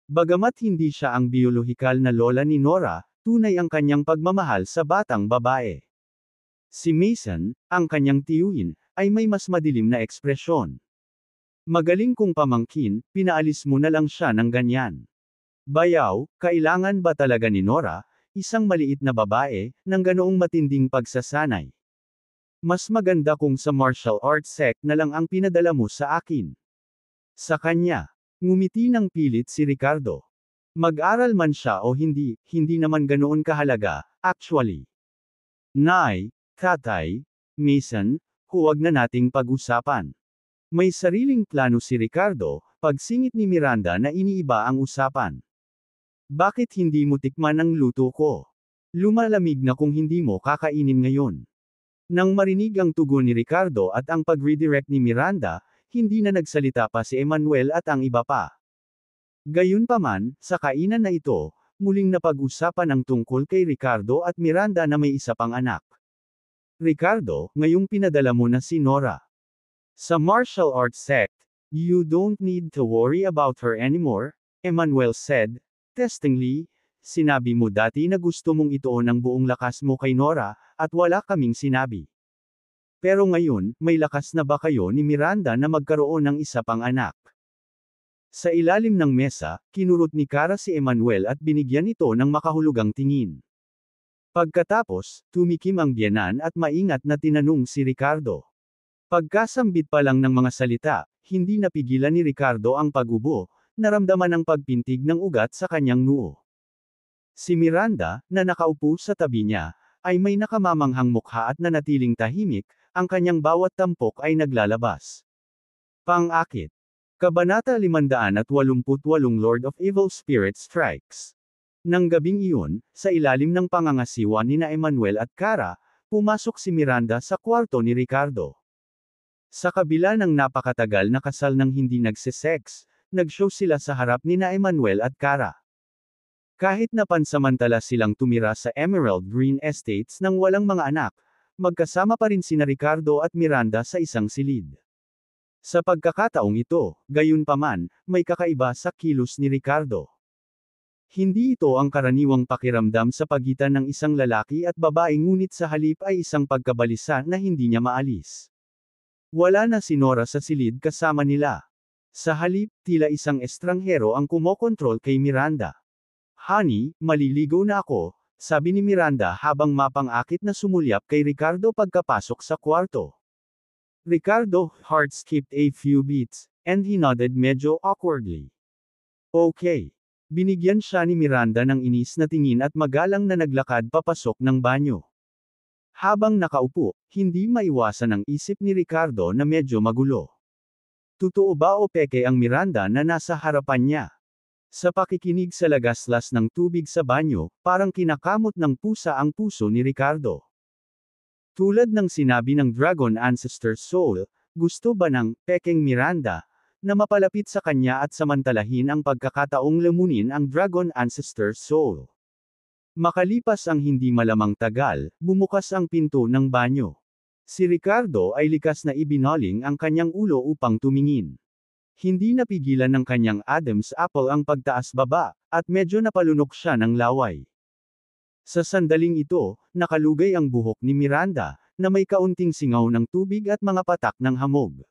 Bagamat hindi siya ang biolohikal na lola ni Nora, tunay ang kanyang pagmamahal sa batang babae. Si Mason, ang kanyang tiyuhin, ay may mas madilim na ekspresyon. Magaling kong pamangkin, pinaalis mo na lang siya ng ganyan. Bayaw, kailangan ba talaga ni Nora, isang maliit na babae, ng ganoong matinding pagsasanay? Mas maganda kung sa martial arts sect na lang ang pinadala mo sa akin. Sa kanya, ngumiti ng pilit si Ricardo. Mag-aral man siya o hindi, hindi naman ganoon kahalaga, actually. Nay, Tatay, Mason, huwag na nating pag-usapan. May sariling plano si Ricardo, pagsingit ni Miranda na iniiba ang usapan. Bakit hindi mo tikman ang luto ko? Lumalamig na kung hindi mo kakainin ngayon. Nang marinig ang tugon ni Ricardo at ang pag-redirect ni Miranda, hindi na nagsalita pa si Emmanuel at ang iba pa. Gayunpaman, sa kainan na ito, muling napag-usapan ang tungkol kay Ricardo at Miranda na may isa pang anak. Ricardo, ngayong pinadala mo na si Nora sa martial arts sect, you don't need to worry about her anymore, Emmanuel said, testingly. Sinabi mo dati na gusto mong ituon ang buong lakas mo kay Nora, at wala kaming sinabi. Pero ngayon, may lakas na ba kayo ni Miranda na magkaroon ng isa pang anak? Sa ilalim ng mesa, kinurot ni Kara si Emmanuel at binigyan ito ng makahulugang tingin. Pagkatapos, tumikim ang biyenan at maingat na tinanong si Ricardo. Pagkasambit pa lang ng mga salita, hindi napigilan ni Ricardo ang pag-ubo, naramdaman ang pagpintig ng ugat sa kanyang noo. Si Miranda, na nakaupo sa tabi niya, ay may nakamamanghang mukha at nanatiling tahimik, ang kanyang bawat tampok ay naglalabas. Pang-akit. Kabanata 588 Lord of Evil Spirit Strikes. Nang gabing iyon, sa ilalim ng pangangasiwa ni na Emmanuel at Kara, pumasok si Miranda sa kwarto ni Ricardo. Sa kabila ng napakatagal na kasal ng hindi nagsisex, nag-show sila sa harap ni na Emmanuel at Kara. Kahit na pansamantala silang tumira sa Emerald Green Estates nang walang mga anak, magkasama pa rin sina Ricardo at Miranda sa isang silid. Sa pagkakataong ito, gayunpaman, may kakaiba sa kilos ni Ricardo. Hindi ito ang karaniwang pakiramdam sa pagitan ng isang lalaki at babae ngunit sa halip ay isang pagkabalisa na hindi niya maalis. Wala na si Nora sa silid kasama nila. Sa halip, tila isang estranghero ang kumokontrol kay Miranda. Honey, maliligo na ako, sabi ni Miranda habang mapang-akit na sumulyap kay Ricardo pagkapasok sa kwarto. Ricardo, heart skipped a few beats, and he nodded medyo awkwardly. Okay. Binigyan siya ni Miranda ng inis na tingin at magalang na naglakad papasok ng banyo. Habang nakaupo, hindi maiwasan ang isip ni Ricardo na medyo magulo. Totoo ba o peke ang Miranda na nasa harapan niya? Sa pakikinig sa lagaslas ng tubig sa banyo, parang kinakamot ng pusa ang puso ni Ricardo. Tulad ng sinabi ng Dragon Ancestor Soul, gusto ba ng pekeng Miranda na mapalapit sa kanya at samantalahin ang pagkakataong lamunin ang Dragon Ancestor Soul. Makalipas ang hindi malamang tagal, bumukas ang pinto ng banyo. Si Ricardo ay likas na ibinoling ang kanyang ulo upang tumingin. Hindi napigilan ng kanyang Adam's apple ang pagtaas-baba, at medyo napalunok siya ng laway. Sa sandaling ito, nakalugay ang buhok ni Miranda, na may kaunting singaw ng tubig at mga patak ng hamog.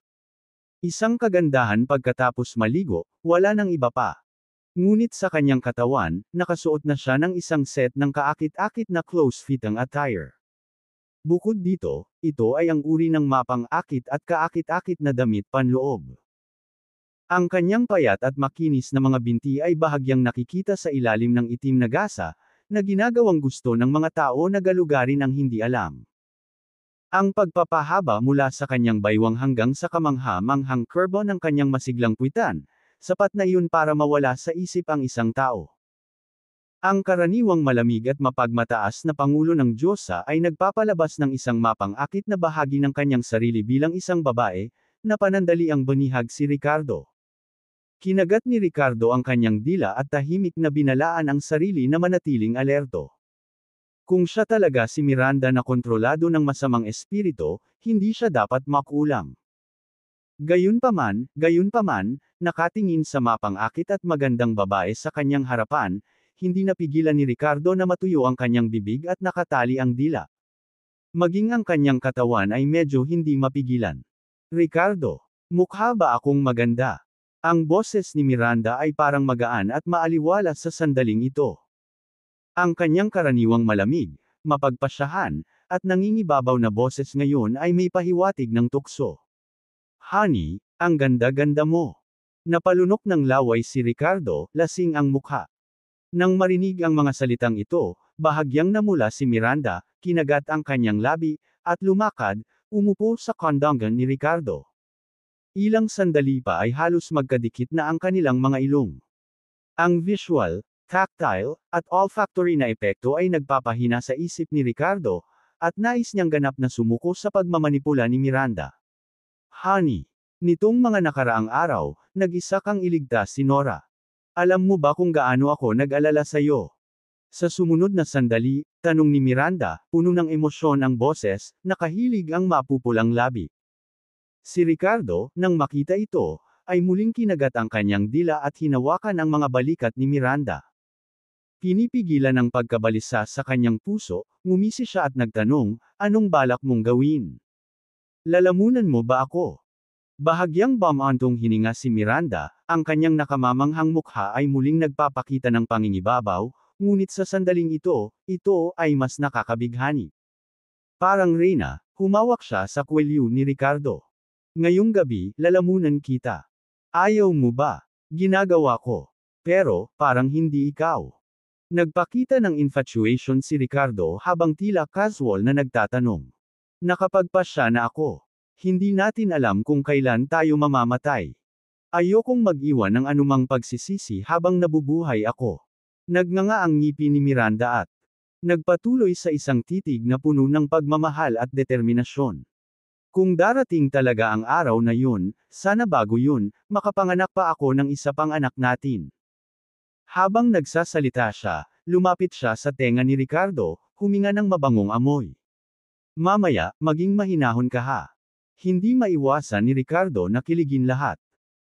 Isang kagandahan pagkatapos maligo, wala nang iba pa. Ngunit sa kanyang katawan, nakasuot na siya ng isang set ng kaakit-akit na close-fitting attire. Bukod dito, ito ay ang uri ng mapang-akit at kaakit-akit na damit panloob. Ang kanyang payat at makinis na mga binti ay bahagyang nakikita sa ilalim ng itim na gasa, na ginagawang gusto ng mga tao na galugarin ang hindi alam. Ang pagpapahaba mula sa kanyang baywang hanggang sa kamangha-manghang kurbo ng kanyang masiglang puwitan, sapat na iyon para mawala sa isip ang isang tao. Ang karaniwang malamig at mapagmataas na pangulo ng Diyosa ay nagpapalabas ng isang mapang-akit na bahagi ng kanyang sarili bilang isang babae, na panandali ang banihag si Ricardo. Kinagat ni Ricardo ang kanyang dila at tahimik na binalaan ang sarili na manatiling alerto. Kung siya talaga si Miranda na kontrolado ng masamang espiritu, hindi siya dapat makulam. Gayunpaman, nakatingin sa mapang-akit at magandang babae sa kanyang harapan, hindi napigilan ni Ricardo na matuyo ang kanyang bibig at nakatali ang dila. Maging ang kanyang katawan ay medyo hindi mapigilan. Ricardo, mukha ba akong maganda? Ang boses ni Miranda ay parang magaan at maaliwalas sa sandaling ito. Ang kanyang karaniwang malamig, mapagpasyahan, at nangingibabaw na boses ngayon ay may pahiwatig ng tukso. Honey, ang ganda-ganda mo. Napalunok ng laway si Ricardo, lasing ang mukha. Nang marinig ang mga salitang ito, bahagyang namula si Miranda, kinagat ang kanyang labi, at lumakad, umupo sa kondongan ni Ricardo. Ilang sandali pa ay halos magkadikit na ang kanilang mga ilong. Ang visual, tactile, at olfactory na epekto ay nagpapahina sa isip ni Ricardo, at nais niyang ganap na sumuko sa pagmamanipula ni Miranda. Honey, nitong mga nakaraang araw, nag-isa kang iligtas si Nora. Alam mo ba kung gaano ako nag-alala sa'yo? Sa sumunod na sandali, tanong ni Miranda, puno ng emosyon ang boses, nakahilig ang mapupulang labi. Si Ricardo, nang makita ito, ay muling kinagat ang kanyang dila at hinawakan ang mga balikat ni Miranda. Pinipigilan ang pagkabalisa sa kanyang puso, ngumisi siya at nagtanong, anong balak mong gawin? Lalamunan mo ba ako? Bahagyang bumantong hininga si Miranda, ang kanyang nakamamanghang mukha ay muling nagpapakita ng pangingibabaw, ngunit sa sandaling ito ay mas nakakabighani. Parang reyna, humawak siya sa kwelyo ni Ricardo. Ngayong gabi, lalamunan kita. Ayaw mo ba? Ginagawa ko. Pero, parang hindi ikaw. Nagpakita ng infatuation si Ricardo habang tila casual na nagtatanong. Nakapagpasya na ako. Hindi natin alam kung kailan tayo mamamatay. Ayokong mag-iwan ng anumang pagsisisi habang nabubuhay ako. Nagnganga ang ngipin ni Miranda at nagpatuloy sa isang titig na puno ng pagmamahal at determinasyon. Kung darating talaga ang araw na yun, sana bago yun, makapanganak pa ako ng isa pang anak natin. Habang nagsasalita siya, lumapit siya sa tenga ni Ricardo, huminga ng mabangong amoy. Mamaya, maging mahinahon ka ha. Hindi maiwasan ni Ricardo na kiligin lahat.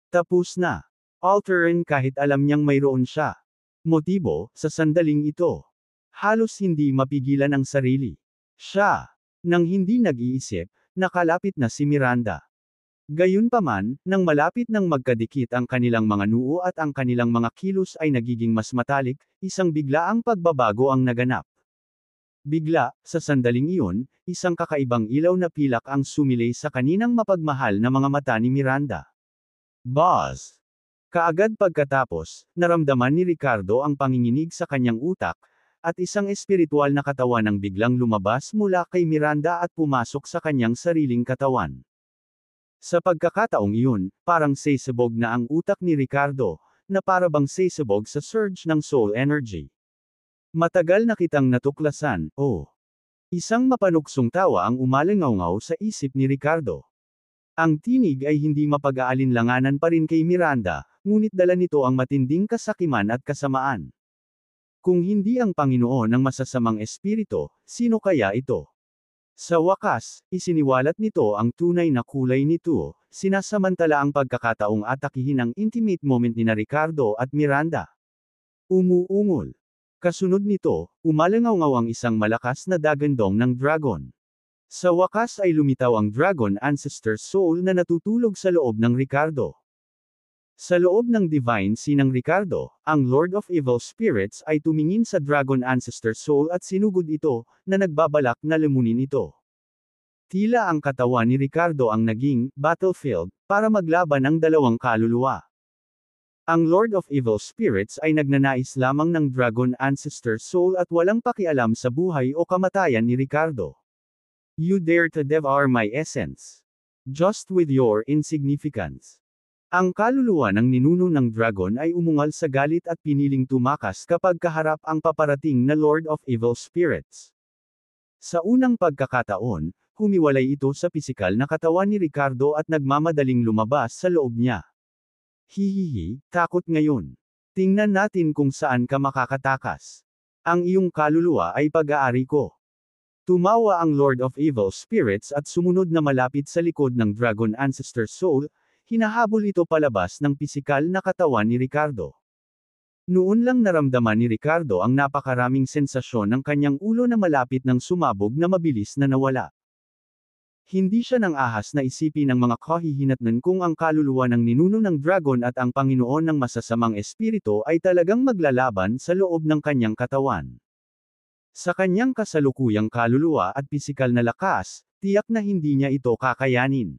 Tapos na. Alterin kahit alam niyang mayroon siya. Motibo, sa sandaling ito. Halos hindi mapigilan ang sarili. Siya. Nang hindi nag-iisip, nakalapit na si Miranda. Gayunpaman, nang malapit nang magkadikit ang kanilang mga noo at ang kanilang mga kilos ay nagiging mas matalik, isang biglaang pagbabago ang naganap. Bigla, sa sandaling iyon, isang kakaibang ilaw na pilak ang sumilay sa kaninang mapagmahal na mga mata ni Miranda. Buzz! Kaagad pagkatapos, naramdaman ni Ricardo ang panginginig sa kanyang utak, at isang espiritual na katawan ang biglang lumabas mula kay Miranda at pumasok sa kanyang sariling katawan. Sa pagkakataong iyon, parang sesabog na ang utak ni Ricardo, na parabang sesabog sa surge ng soul energy. Matagal na kitang natuklasan, oh. Isang mapanuksong tawa ang umalingaw-ngaw sa isip ni Ricardo. Ang tinig ay hindi mapag-aalinlanganan pa rin kay Miranda, ngunit dala nito ang matinding kasakiman at kasamaan. Kung hindi ang Panginoon ang masasamang espiritu, sino kaya ito? Sa wakas, isiniwalat nito ang tunay na kulay nito, sinasamantala ang pagkakataong atakihin ang intimate moment ni Ricardo at Miranda. Umuungol. Kasunod nito, umalangaw-ngaw ang isang malakas na dagandong ng dragon. Sa wakas ay lumitaw ang Dragon Ancestor Soul na natutulog sa loob ng Ricardo. Sa loob ng Divine Sea ng Ricardo, ang Lord of Evil Spirits ay tumingin sa Dragon Ancestor Soul at sinugod ito, na nagbabalak na lamunin ito. Tila ang katawan ni Ricardo ang naging battlefield para maglaban ang dalawang kaluluwa. Ang Lord of Evil Spirits ay nagnanais lamang ng Dragon Ancestor Soul at walang pakialam sa buhay o kamatayan ni Ricardo. You dare to devour my essence. Just with your insignificance. Ang kaluluwa ng ninuno ng dragon ay umungal sa galit at piniling tumakas kapag kaharap ang paparating na Lord of Evil Spirits. Sa unang pagkakataon, humiwalay ito sa pisikal na katawan ni Ricardo at nagmamadaling lumabas sa loob niya. Hihihi, takot ngayon. Tingnan natin kung saan ka makakatakas. Ang iyong kaluluwa ay pag-aari ko. Tumawa ang Lord of Evil Spirits at sumunod na malapit sa likod ng Dragon Ancestor Soul, hinahabol ito palabas ng pisikal na katawan ni Ricardo. Noon lang naramdaman ni Ricardo ang napakaraming sensasyon ng kanyang ulo na malapit ng sumabog na mabilis na nawala. Hindi siya nang ahas na isipin ng mga kahihinatnan kung ang kaluluwa ng ninuno ng dragon at ang Panginoon ng masasamang espiritu ay talagang maglalaban sa loob ng kanyang katawan. Sa kanyang kasalukuyang kaluluwa at pisikal na lakas, tiyak na hindi niya ito kakayanin.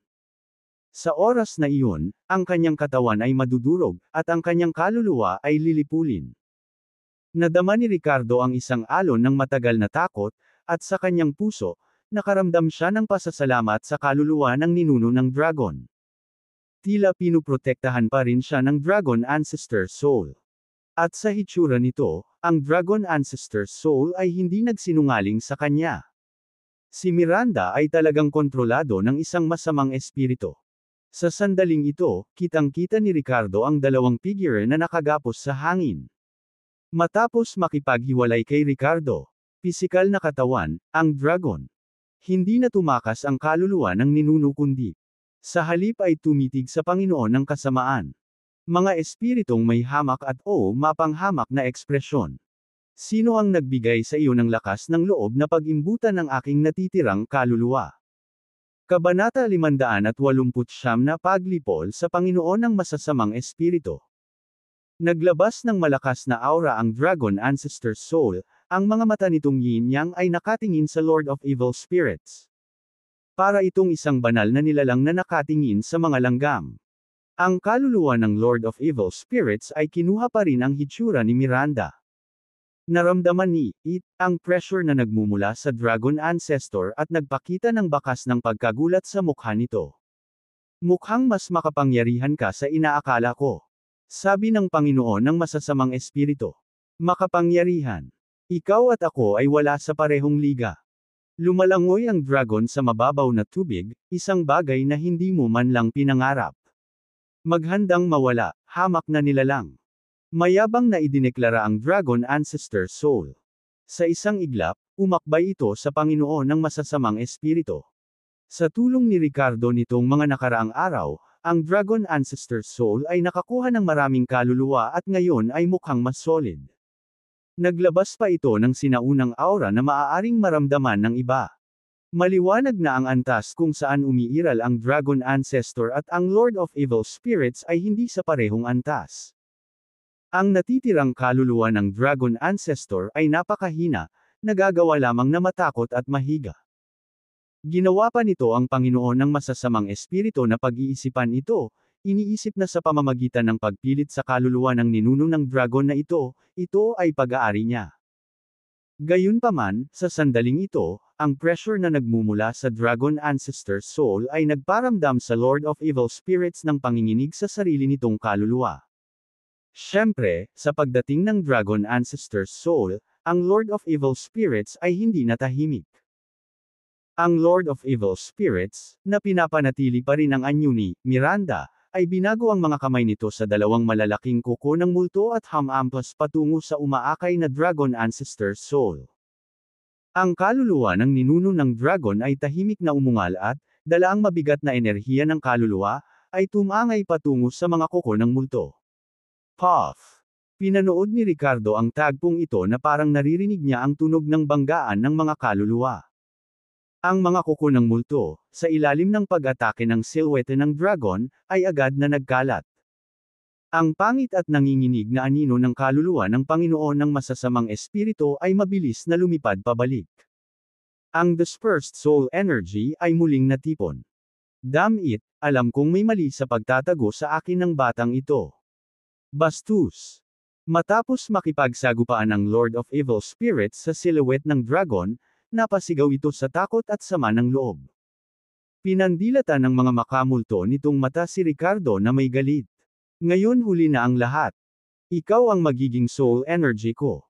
Sa oras na iyon, ang kanyang katawan ay madudurog, at ang kanyang kaluluwa ay lilipulin. Nadama ni Ricardo ang isang alon ng matagal na takot, at sa kanyang puso, nakaramdam siya ng pasasalamat sa kaluluwa ng ninuno ng dragon. Tila pinuprotektahan pa rin siya ng Dragon Ancestor Soul. At sa hitsura nito, ang Dragon Ancestor Soul ay hindi nagsinungaling sa kanya. Si Miranda ay talagang kontrolado ng isang masamang espiritu. Sa sandaling ito, kitang-kita ni Ricardo ang dalawang figure na nakagapos sa hangin. Matapos makipaghiwalay kay Ricardo, pisikal na katawan, ang dragon. Hindi na tumakas ang kaluluwa ng ninuno kundi. Sa halip ay tumitig sa Panginoon ng kasamaan. Mga espiritong may hamak at o mapanghamak na ekspresyon. Sino ang nagbigay sa iyo ng lakas ng loob na pag-imbutan ng aking natitirang kaluluwa? Kabanata 589 na paglipol sa Panginoon ng masasamang espiritu. Naglabas ng malakas na aura ang Dragon Ancestor Soul, ang mga mata nitong yin-yang ay nakatingin sa Lord of Evil Spirits. Para itong isang banal na nilalang na nakatingin sa mga langgam. Ang kaluluwa ng Lord of Evil Spirits ay kinuha pa rin ang hitsura ni Miranda. Naramdaman ni It ang pressure na nagmumula sa Dragon Ancestor at nagpakita ng bakas ng pagkagulat sa mukha nito. Mukhang mas makapangyarihan ka sa inaakala ko. Sabi ng Panginoon ng masasamang espiritu. Makapangyarihan. Ikaw at ako ay wala sa parehong liga. Lumalangoy ang dragon sa mababaw na tubig, isang bagay na hindi mo man lang pinangarap. Maghandang mawala, hamak na nilalang. Mayabang na idineklara ang Dragon Ancestor Soul. Sa isang iglap, umakbay ito sa Panginoon ng masasamang espiritu. Sa tulong ni Ricardo nitong mga nakaraang araw, ang Dragon Ancestor Soul ay nakakuha ng maraming kaluluwa at ngayon ay mukhang mas solid. Naglabas pa ito ng sinaunang aura na maaaring maramdaman ng iba. Maliwanag na ang antas kung saan umiiral ang Dragon Ancestor at ang Lord of Evil Spirits ay hindi sa parehong antas. Ang natitirang kaluluwa ng Dragon Ancestor ay napakahina, nagagawa lamang na matakot at mahiga. Ginawa pa nito ang Panginoon ng masasamang espiritu na pag-iisipan ito, iniisip na sa pamamagitan ng pagpilit sa kaluluwa ng ninuno ng dragon na ito ay pag-aari niya. Gayunpaman, sa sandaling ito, ang pressure na nagmumula sa Dragon Ancestor Soul ay nagparamdam sa Lord of Evil Spirits ng panginginig sa sarili nitong kaluluwa. Siyempre, sa pagdating ng Dragon Ancestor Soul, ang Lord of Evil Spirits ay hindi natahimik. Ang Lord of Evil Spirits, na pinapanatili pa rin ang anyo ni Miranda, ay binago ang mga kamay nito sa dalawang malalaking kuko ng multo at hamampas patungo sa umaakay na Dragon Ancestor Soul. Ang kaluluwa ng ninuno ng dragon ay tahimik na umungal at, dala ang mabigat na enerhiya ng kaluluwa, ay tumangay patungo sa mga kuko ng multo. Puff! Pinanood ni Ricardo ang tagpong ito na parang naririnig niya ang tunog ng banggaan ng mga kaluluwa. Ang mga kuko ng multo, sa ilalim ng pag-atake ng silhouette ng dragon, ay agad na nagkalat. Ang pangit at nanginginig na anino ng kaluluwa ng Panginoon ng masasamang espiritu ay mabilis na lumipad pabalik. Ang dispersed soul energy ay muling natipon. Damn it, alam kong may mali sa pagtatago sa akin ng batang ito. Bastos. Matapos makipagsagupaan ng Lord of Evil Spirits sa silhouette ng dragon, napasigaw ito sa takot at sama ng loob. Pinandilatan ng mga makamulto nitong mata si Ricardo na may galit. Ngayon huli na ang lahat. Ikaw ang magiging soul energy ko.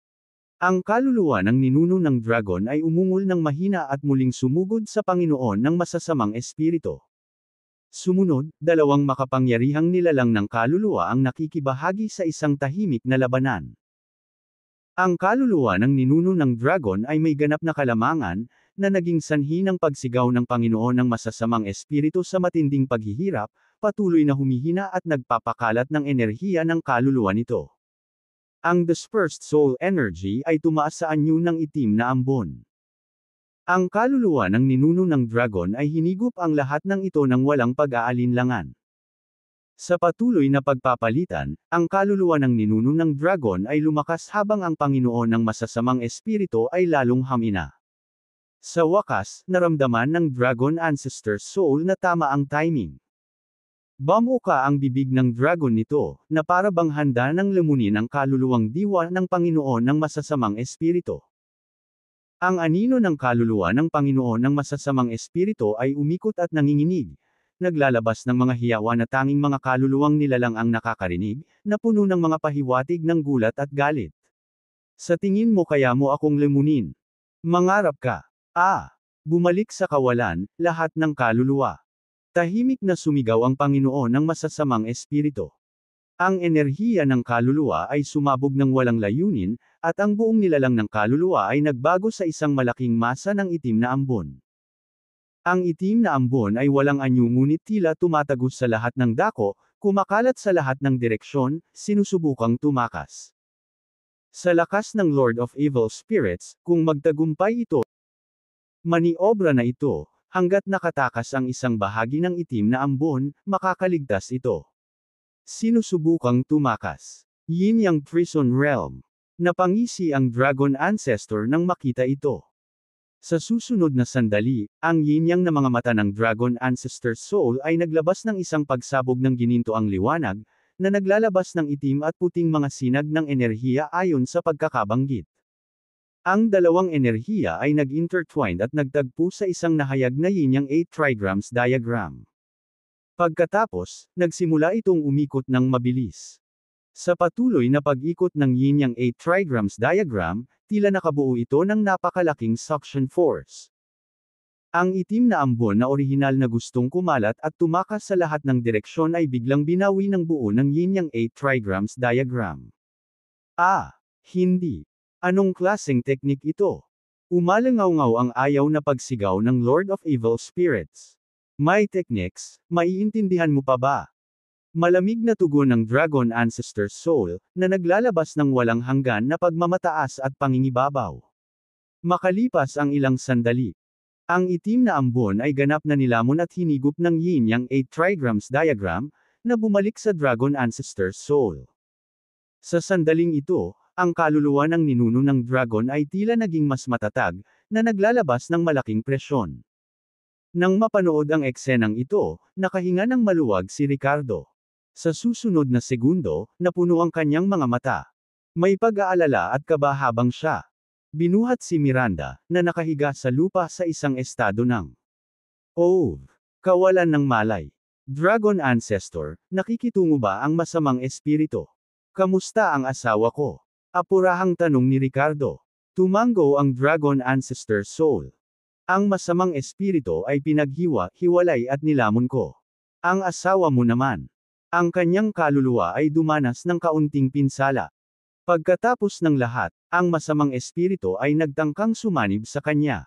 Ang kaluluwa ng ninuno ng dragon ay umungol ng mahina at muling sumugod sa Panginoon ng masasamang espiritu. Sumunod, dalawang makapangyarihang nilalang ng kaluluwa ang nakikibahagi sa isang tahimik na labanan. Ang kaluluwa ng ninuno ng dragon ay may ganap na kalamangan, na naging sanhi ng pagsigaw ng Panginoon ng masasamang espiritu sa matinding paghihirap, patuloy na humihina at nagpapakalat ng enerhiya ng kaluluwa nito. Ang dispersed soul energy ay tumaas sa anyo ng itim na ambon. Ang kaluluwa ng ninuno ng dragon ay hinigup ang lahat ng ito ng walang pag-aalinlangan. Sa patuloy na pagpapalitan, ang kaluluwa ng ninuno ng dragon ay lumakas habang ang Panginoon ng masasamang espiritu ay lalong hamina. Sa wakas, naramdaman ng Dragon Ancestor Soul na tama ang timing. Bumuka ang bibig ng dragon nito, na para bang handa ng lamunin ang kaluluwang diwa ng Panginoon ng masasamang espiritu. Ang anino ng kaluluwa ng Panginoon ng masasamang espiritu ay umikot at nanginginig, naglalabas ng mga hiyawan na tanging mga kaluluwang nilalang ang nakakarinig, na puno ng mga pahiwatig ng gulat at galit. Sa tingin mo kaya mo akong lamunin? Mangarap ka. Bumalik sa kawalan, lahat ng kaluluwa. Tahimik na sumigaw ang Panginoon ng masasamang espiritu. Ang enerhiya ng kaluluwa ay sumabog ng walang layunin, at ang buong nilalang ng kaluluwa ay nagbago sa isang malaking masa ng itim na ambon. Ang itim na ambon ay walang anyo ngunit tila tumatagos sa lahat ng dako, kumakalat sa lahat ng direksyon, sinusubukang tumakas. Sa lakas ng Lord of Evil Spirits, kung magtagumpay ito, maniobra na ito, hanggat nakatakas ang isang bahagi ng itim na ambon, makakaligtas ito. Sinusubukang tumakas. Yin Yang Prison Realm. Napangisi ang Dragon Ancestor nang makita ito. Sa susunod na sandali, ang yin-yang na mga mata ng Dragon Ancestor Soul ay naglabas ng isang pagsabog ng ginintoang liwanag, na naglalabas ng itim at puting mga sinag ng enerhiya ayon sa pagkakabanggit. Ang dalawang enerhiya ay nag-intertwined at nagtagpo sa isang nahayag na yin-yang 8 trigrams diagram. Pagkatapos, nagsimula itong umikot ng mabilis. Sa patuloy na pag-ikot ng yin-yang 8 trigrams diagram, tila nakabuo ito ng napakalaking suction force. Ang itim na ambon na orihinal na gustong kumalat at tumakas sa lahat ng direksyon ay biglang binawi ng buo ng yin-yang 8 trigrams diagram. Hindi. Anong klaseng teknik ito? Umalangaw-ngaw ang ayaw na pagsigaw ng Lord of Evil Spirits. May techniques, maiintindihan mo pa ba? Malamig na tugon ng Dragon Ancestor Soul, na naglalabas ng walang hanggan na pagmamataas at pangingibabaw. Makalipas ang ilang sandali, ang itim na ambon ay ganap na nilamon at hinigop ng yin-yang 8 trigrams diagram, na bumalik sa Dragon Ancestor Soul. Sa sandaling ito, ang kaluluwa ng ninuno ng dragon ay tila naging mas matatag, na naglalabas ng malaking presyon. Nang mapanood ang eksenang ito, nakahinga ng maluwag si Ricardo. Sa susunod na segundo, napuno ang kanyang mga mata. May pag-aalala at kaba habang siya. Binuhat si Miranda, na nakahiga sa lupa sa isang estado ng kawalan ng malay. Dragon Ancestor, nakikitungo ba ang masamang espiritu? Kamusta ang asawa ko? Apurahang tanong ni Ricardo. Tumango ang Dragon Ancestor Soul. Ang masamang espiritu ay pinaghiwa-hiwalay at nilamon ko. Ang asawa mo naman. Ang kanyang kaluluwa ay dumanas ng kaunting pinsala. Pagkatapos ng lahat, ang masamang espiritu ay nagtangkang sumanib sa kanya.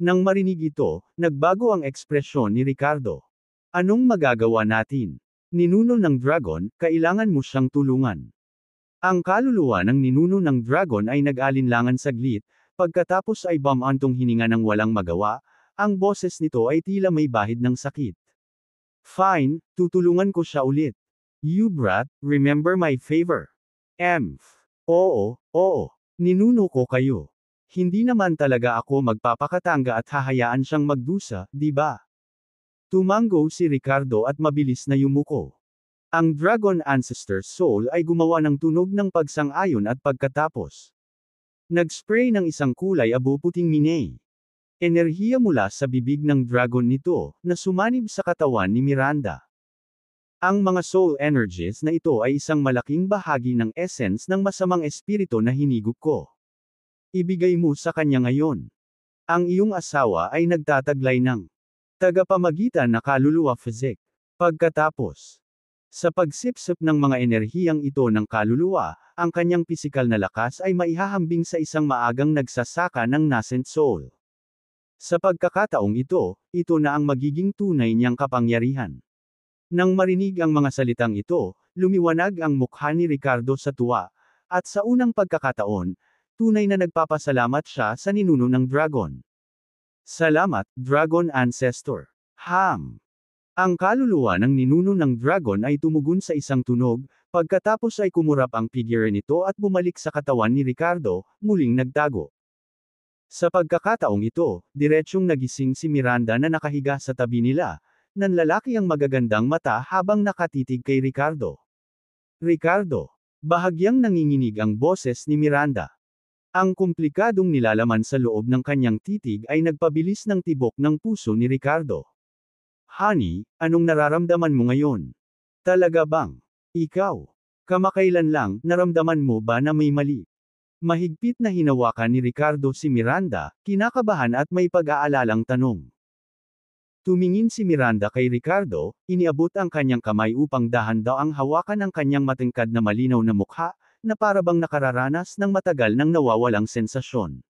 Nang marinig ito, nagbago ang ekspresyon ni Ricardo. Anong magagawa natin? Ninuno ng dragon, kailangan mo siyang tulungan. Ang kaluluwa ng ninuno ng dragon ay nag-alinlangan saglit, pagkatapos ay bumantong hininga ng walang magawa, ang boses nito ay tila may bahid ng sakit. Fine, tutulungan ko siya ulit. You brat, remember my favor. Oo, ninuno ko kayo. Hindi naman talaga ako magpapakatanga at hahayaan siyang magdusa, di ba? Tumango si Ricardo at mabilis na yumuko. Ang Dragon Ancestor Soul ay gumawa ng tunog ng pagsang-ayon at pagkatapos nag-spray ng isang kulay abo-puting miney. Enerhiya mula sa bibig ng dragon nito, na sumanib sa katawan ni Miranda. Ang mga soul energies na ito ay isang malaking bahagi ng essence ng masamang espiritu na hinigop ko. Ibigay mo sa kanya ngayon. Ang iyong asawa ay nagtataglay ng tagapamagitan na kaluluwa physic. Pagkatapos, sa pagsipsip ng mga enerhiyang ito ng kaluluwa, ang kanyang pisikal na lakas ay maihahambing sa isang maagang nagsasaka ng nascent soul. Sa pagkakataong ito na ang magiging tunay niyang kapangyarihan. Nang marinig ang mga salitang ito, lumiwanag ang mukha ni Ricardo sa tuwa, at sa unang pagkakataon, tunay na nagpapasalamat siya sa ninuno ng dragon. Salamat, Dragon Ancestor. Ang kaluluwa ng ninuno ng dragon ay tumugon sa isang tunog, pagkatapos ay kumurap ang figure nito at bumalik sa katawan ni Ricardo, muling nagtago. Sa pagkakataong ito, diretsyong nagising si Miranda na nakahiga sa tabi nila, nanlalaki ang magagandang mata habang nakatitig kay Ricardo. Ricardo. Bahagyang nanginginig ang boses ni Miranda. Ang komplikadong nilalaman sa loob ng kanyang titig ay nagpabilis ng tibok ng puso ni Ricardo. Honey, anong nararamdaman mo ngayon? Talaga bang? Ikaw? Kamakailan lang, naramdaman mo ba na may mali? Mahigpit na hinawakan ni Ricardo si Miranda, kinakabahan at may pag-aalalang tanong. Tumingin si Miranda kay Ricardo, iniabot ang kanyang kamay upang dahan daw ang hawakan ng kanyang matingkad na malinaw na mukha, na parabang nakararanas ng matagal nang nawawalang sensasyon.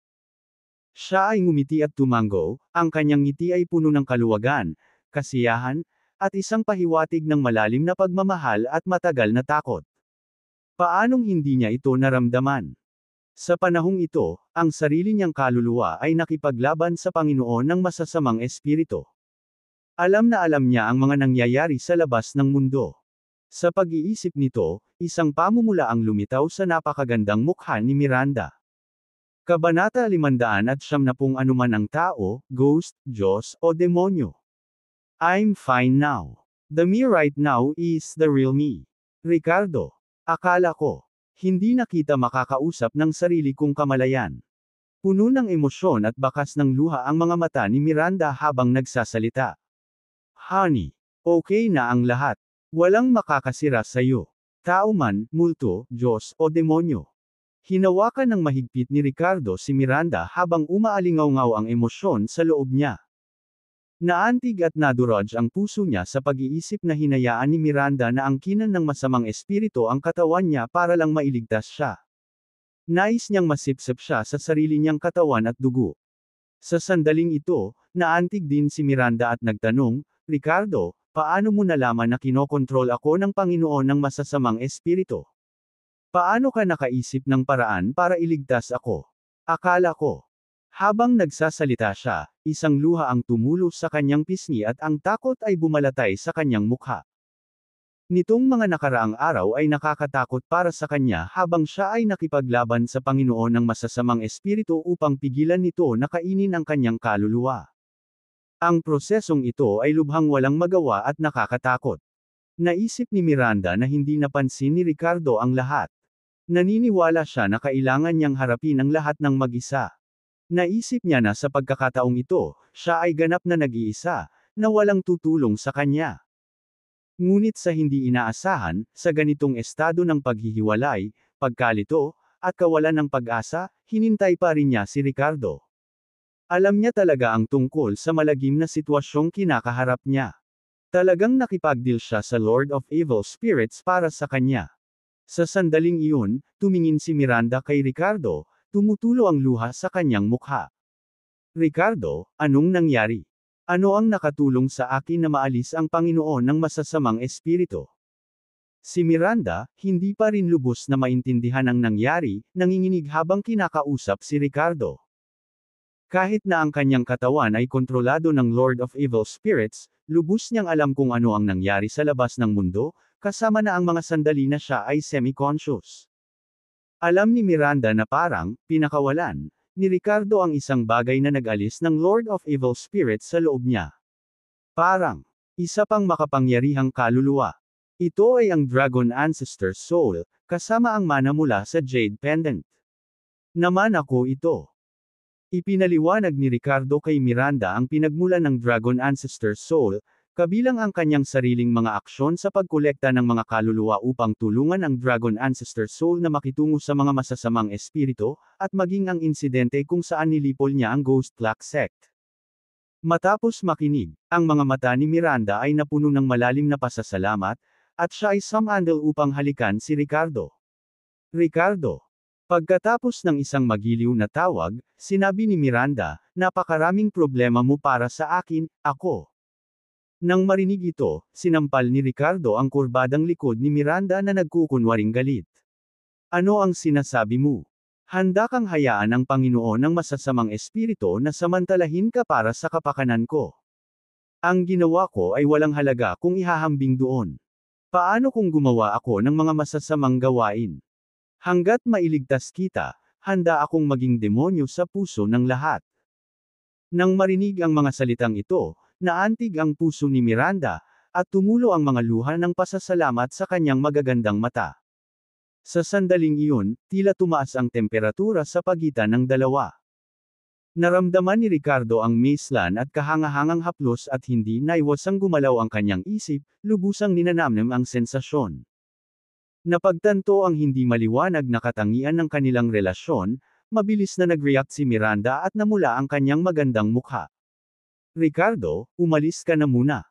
Siya ay ngumiti at tumango, ang kanyang ngiti ay puno ng kaluwagan, kasiyahan, at isang pahiwatig ng malalim na pagmamahal at matagal na takot. Paanong hindi niya ito naramdaman? Sa panahong ito, ang sarili niyang kaluluwa ay nakipaglaban sa Panginoon ng masasamang espiritu. Alam na alam niya ang mga nangyayari sa labas ng mundo. Sa pag-iisip nito, isang pamumula ang lumitaw sa napakagandang mukha ni Miranda. Kabanata 570 Anuman ang tao, ghost, Diyos, o demonyo. I'm fine now. The me right now is the real me. Ricardo. Akala ko, hindi na kita makakausap ng sarili kong kamalayan. Puno ng emosyon at bakas ng luha ang mga mata ni Miranda habang nagsasalita. Honey, okay na ang lahat. Walang makakasira sa'yo. Tao man, multo, Diyos, o demonyo. Hinawakan ng mahigpit ni Ricardo si Miranda habang umaalingaw-ngaw ang emosyon sa loob niya. Naantig at nadurog ang puso niya sa pag-iisip na hinayaan ni Miranda na angkinan ng masamang espiritu ang katawan niya para lang mailigtas siya. Nais niyang masipsip siya sa sarili niyang katawan at dugo. Sa sandaling ito, naantig din si Miranda at nagtanong, Ricardo, paano mo nalaman na kinokontrol ako ng Panginoon ng masasamang espiritu? Paano ka nakaisip ng paraan para iligtas ako? Akala ko. Habang nagsasalita siya, isang luha ang tumulo sa kanyang pisngi at ang takot ay bumalatay sa kanyang mukha. Nitong mga nakaraang araw ay nakakatakot para sa kanya habang siya ay nakipaglaban sa Panginoon ng masasamang espiritu upang pigilan nito na kainin ang kanyang kaluluwa. Ang prosesong ito ay lubhang walang magawa at nakakatakot. Naisip ni Miranda na hindi napansin ni Ricardo ang lahat. Naniniwala siya na kailangan niyang harapin ang lahat ng mag-isa. Naisip niya na sa pagkakataong ito, siya ay ganap na nag-iisa, na walang tutulong sa kanya. Ngunit sa hindi inaasahan, sa ganitong estado ng paghihiwalay, pagkalito, at kawalan ng pag-asa, hinintay pa rin niya si Ricardo. Alam niya talaga ang tungkol sa malagim na sitwasyong kinakaharap niya. Talagang nakipagdeal siya sa Lord of Evil Spirits para sa kanya. Sa sandaling iyon, tumingin si Miranda kay Ricardo, tumutulo ang luha sa kanyang mukha. Ricardo, anong nangyari? Ano ang nakatulong sa akin na maalis ang Panginoon ng masasamang espiritu? Si Miranda, hindi pa rin lubos na maintindihan ang nangyari, nanginginig habang kinakausap si Ricardo. Kahit na ang kanyang katawan ay kontrolado ng Lord of Evil Spirits, lubos niyang alam kung ano ang nangyari sa labas ng mundo, kasama na ang mga sandali na siya ay semi-conscious. Alam ni Miranda na parang, pinakawalan, ni Ricardo ang isang bagay na nag-alis ng Lord of Evil Spirits sa loob niya. Parang, isa pang makapangyarihang kaluluwa. Ito ay ang Dragon Ancestor Soul, kasama ang mana mula sa Jade Pendant. Naman ako ito. Ipinaliwanag ni Ricardo kay Miranda ang pinagmulan ng Dragon Ancestor Soul, kabilang ang kanyang sariling mga aksyon sa pagkolekta ng mga kaluluwa upang tulungan ang Dragon Ancestor Soul na makitungo sa mga masasamang espiritu, at maging ang insidente kung saan nilipol niya ang Ghost Black Sect. Matapos makinig, ang mga mata ni Miranda ay napuno ng malalim na pasasalamat, at siya ay sumandal upang halikan si Ricardo. Ricardo. Pagkatapos ng isang magiliw na tawag, sinabi ni Miranda, napakaraming problema mo para sa akin, ako. Nang marinig ito, sinampal ni Ricardo ang kurbadang likod ni Miranda na nagkukunwaring galit. Ano ang sinasabi mo? Handa kang hayaan ang Panginoon ng masasamang espiritu na samantalahin ka para sa kapakanan ko. Ang ginawa ko ay walang halaga kung ihahambing doon. Paano kung gumawa ako ng mga masasamang gawain? Hanggat mailigtas kita, handa akong maging demonyo sa puso ng lahat. Nang marinig ang mga salitang ito, naantig ang puso ni Miranda, at tumulo ang mga luha ng pasasalamat sa kanyang magagandang mata. Sa sandaling iyon, tila tumaas ang temperatura sa pagitan ng dalawa. Naramdaman ni Ricardo ang maislan at kahangahangang haplos at hindi naiwasang gumalaw ang kanyang isip, lubusang ninanamnam ang sensasyon. Napagtanto ang hindi maliwanag na katangian ng kanilang relasyon, mabilis na nag-react si Miranda at namula ang kanyang magandang mukha. Ricardo, umalis ka na muna.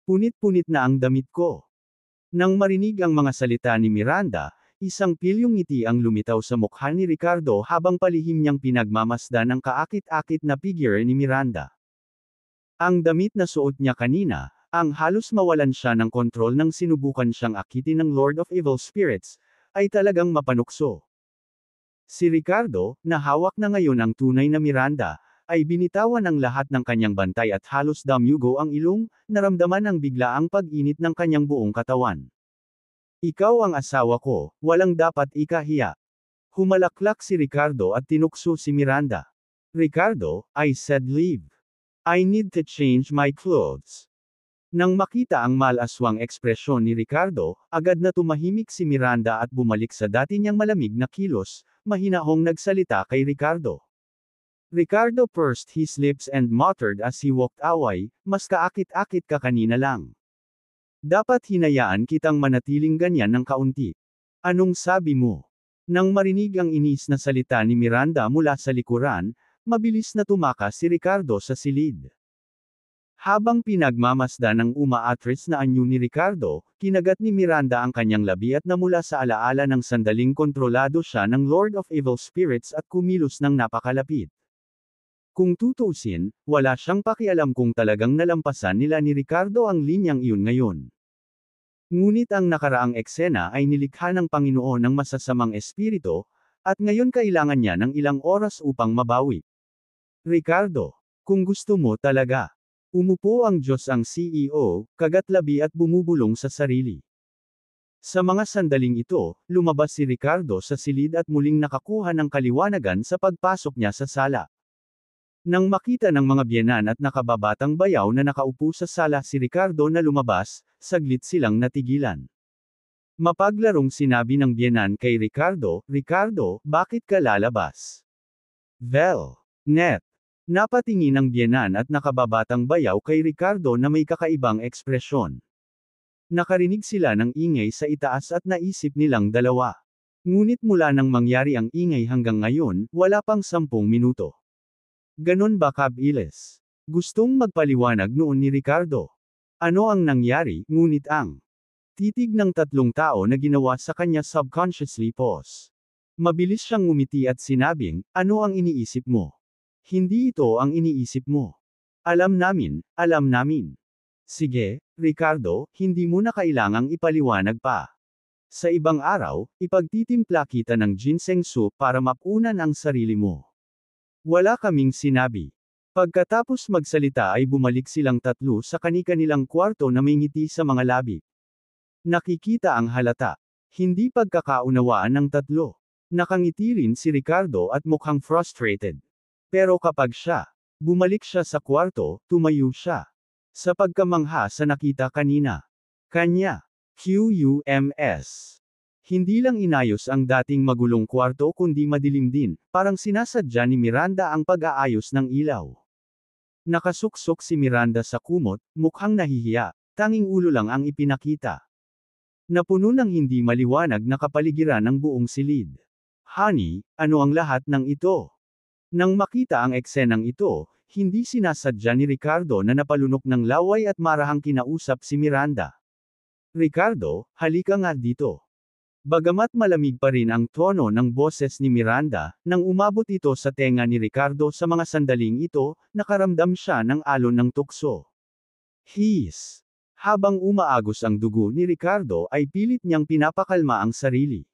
Punit-punit na ang damit ko. Nang marinig ang mga salita ni Miranda, isang pilyong ngiti ang lumitaw sa mukha ni Ricardo habang palihim niyang pinagmamasdan ang kaakit-akit na figure ni Miranda. Ang damit na suot niya kanina, ang halos mawalan siya ng kontrol nang sinubukan siyang akitin ng Lord of Evil Spirits, ay talagang mapanukso. Si Ricardo, na hawak na ngayon ang tunay na Miranda, ay binitawan ang lahat ng kanyang bantay at halos damyugo ang ilong, naramdaman ang biglaang pag-init ng kanyang buong katawan. Ikaw ang asawa ko, walang dapat ikahiya. Humalaklak si Ricardo at tinukso si Miranda. Ricardo, I said leave. I need to change my clothes. Nang makita ang malaswang ekspresyon ni Ricardo, agad na tumahimik si Miranda at bumalik sa dati niyang malamig na kilos, mahinahong nagsalita kay Ricardo. Ricardo pursed his lips and muttered as he walked away, mas kaakit-akit ka kanina lang. Dapat hinayaan kitang manatiling ganyan ng kaunti. Anong sabi mo? Nang marinig ang inis na salita ni Miranda mula sa likuran, mabilis na tumakas si Ricardo sa silid. Habang pinagmamasdan ng umaatras na anyo ni Ricardo, kinagat ni Miranda ang kanyang labi at namula sa alaala ng sandaling kontrolado siya ng Lord of Evil Spirits at kumilos ng napakalapit. Kung tutuusin, wala siyang pakialam kung talagang nalampasan nila ni Ricardo ang linyang iyon ngayon. Ngunit ang nakaraang eksena ay nilikha ng Panginoon ng masasamang espiritu, at ngayon kailangan niya ng ilang oras upang mabawi. Ricardo, kung gusto mo talaga. Umupo ang Diyos ang CEO, kagatlabi at bumubulong sa sarili. Sa mga sandaling ito, lumabas si Ricardo sa silid at muling nakakuha ng kaliwanagan sa pagpasok niya sa sala. Nang makita ng mga biyenan at nakababatang bayaw na nakaupo sa sala si Ricardo na lumabas, saglit silang natigilan. Mapaglarong sinabi ng biyenan kay Ricardo, Ricardo, bakit ka lalabas? Vel. Net. Napatingin ang biyenan at nakababatang bayaw kay Ricardo na may kakaibang ekspresyon. Nakarinig sila ng ingay sa itaas at naisip nilang dalawa. Ngunit mula nang mangyari ang ingay hanggang ngayon, wala pang 10 minuto. Ganon ba kabilis? Gustong magpaliwanag noon ni Ricardo. Ano ang nangyari, ngunit ang titig ng tatlong tao na ginawa sa kanya subconsciously pause. Mabilis siyang ngumiti at sinabing, ano ang iniisip mo? Hindi ito ang iniisip mo. Alam namin, alam namin. Sige, Ricardo, hindi mo na kailangang ipaliwanag pa. Sa ibang araw, ipagtitimpla kita ng ginseng soup para mapunan ang sarili mo. Wala kaming sinabi. Pagkatapos magsalita ay bumalik silang tatlo sa kani-kanilang kwarto na may ngiti sa mga labi. Nakikita ang halata. Hindi pagkakaunawaan ng tatlo. Nakangiti rin si Ricardo at mukhang frustrated. Pero kapag bumalik siya sa kwarto, tumayo siya. Sa pagkamangha sa nakita kanina. Kanya. QUMS. Hindi lang inayos ang dating magulong kwarto kundi madilim din, parang sinasadya ni Miranda ang pag-aayos ng ilaw. Nakasuksok si Miranda sa kumot, mukhang nahihiya, tanging ulo lang ang ipinakita. Napuno ng hindi maliwanag na kapaligiran ng buong silid. Honey, ano ang lahat ng ito? Nang makita ang eksenang ito, hindi sinasadya ni Ricardo na napalunok ng laway at marahang kinausap si Miranda. Ricardo, halika nga dito. Bagamat malamig pa rin ang tono ng boses ni Miranda, nang umabot ito sa tenga ni Ricardo sa mga sandaling ito, nakaramdam siya ng alon ng tukso. Habang umaagos ang dugo ni Ricardo ay pilit niyang pinapakalma ang sarili.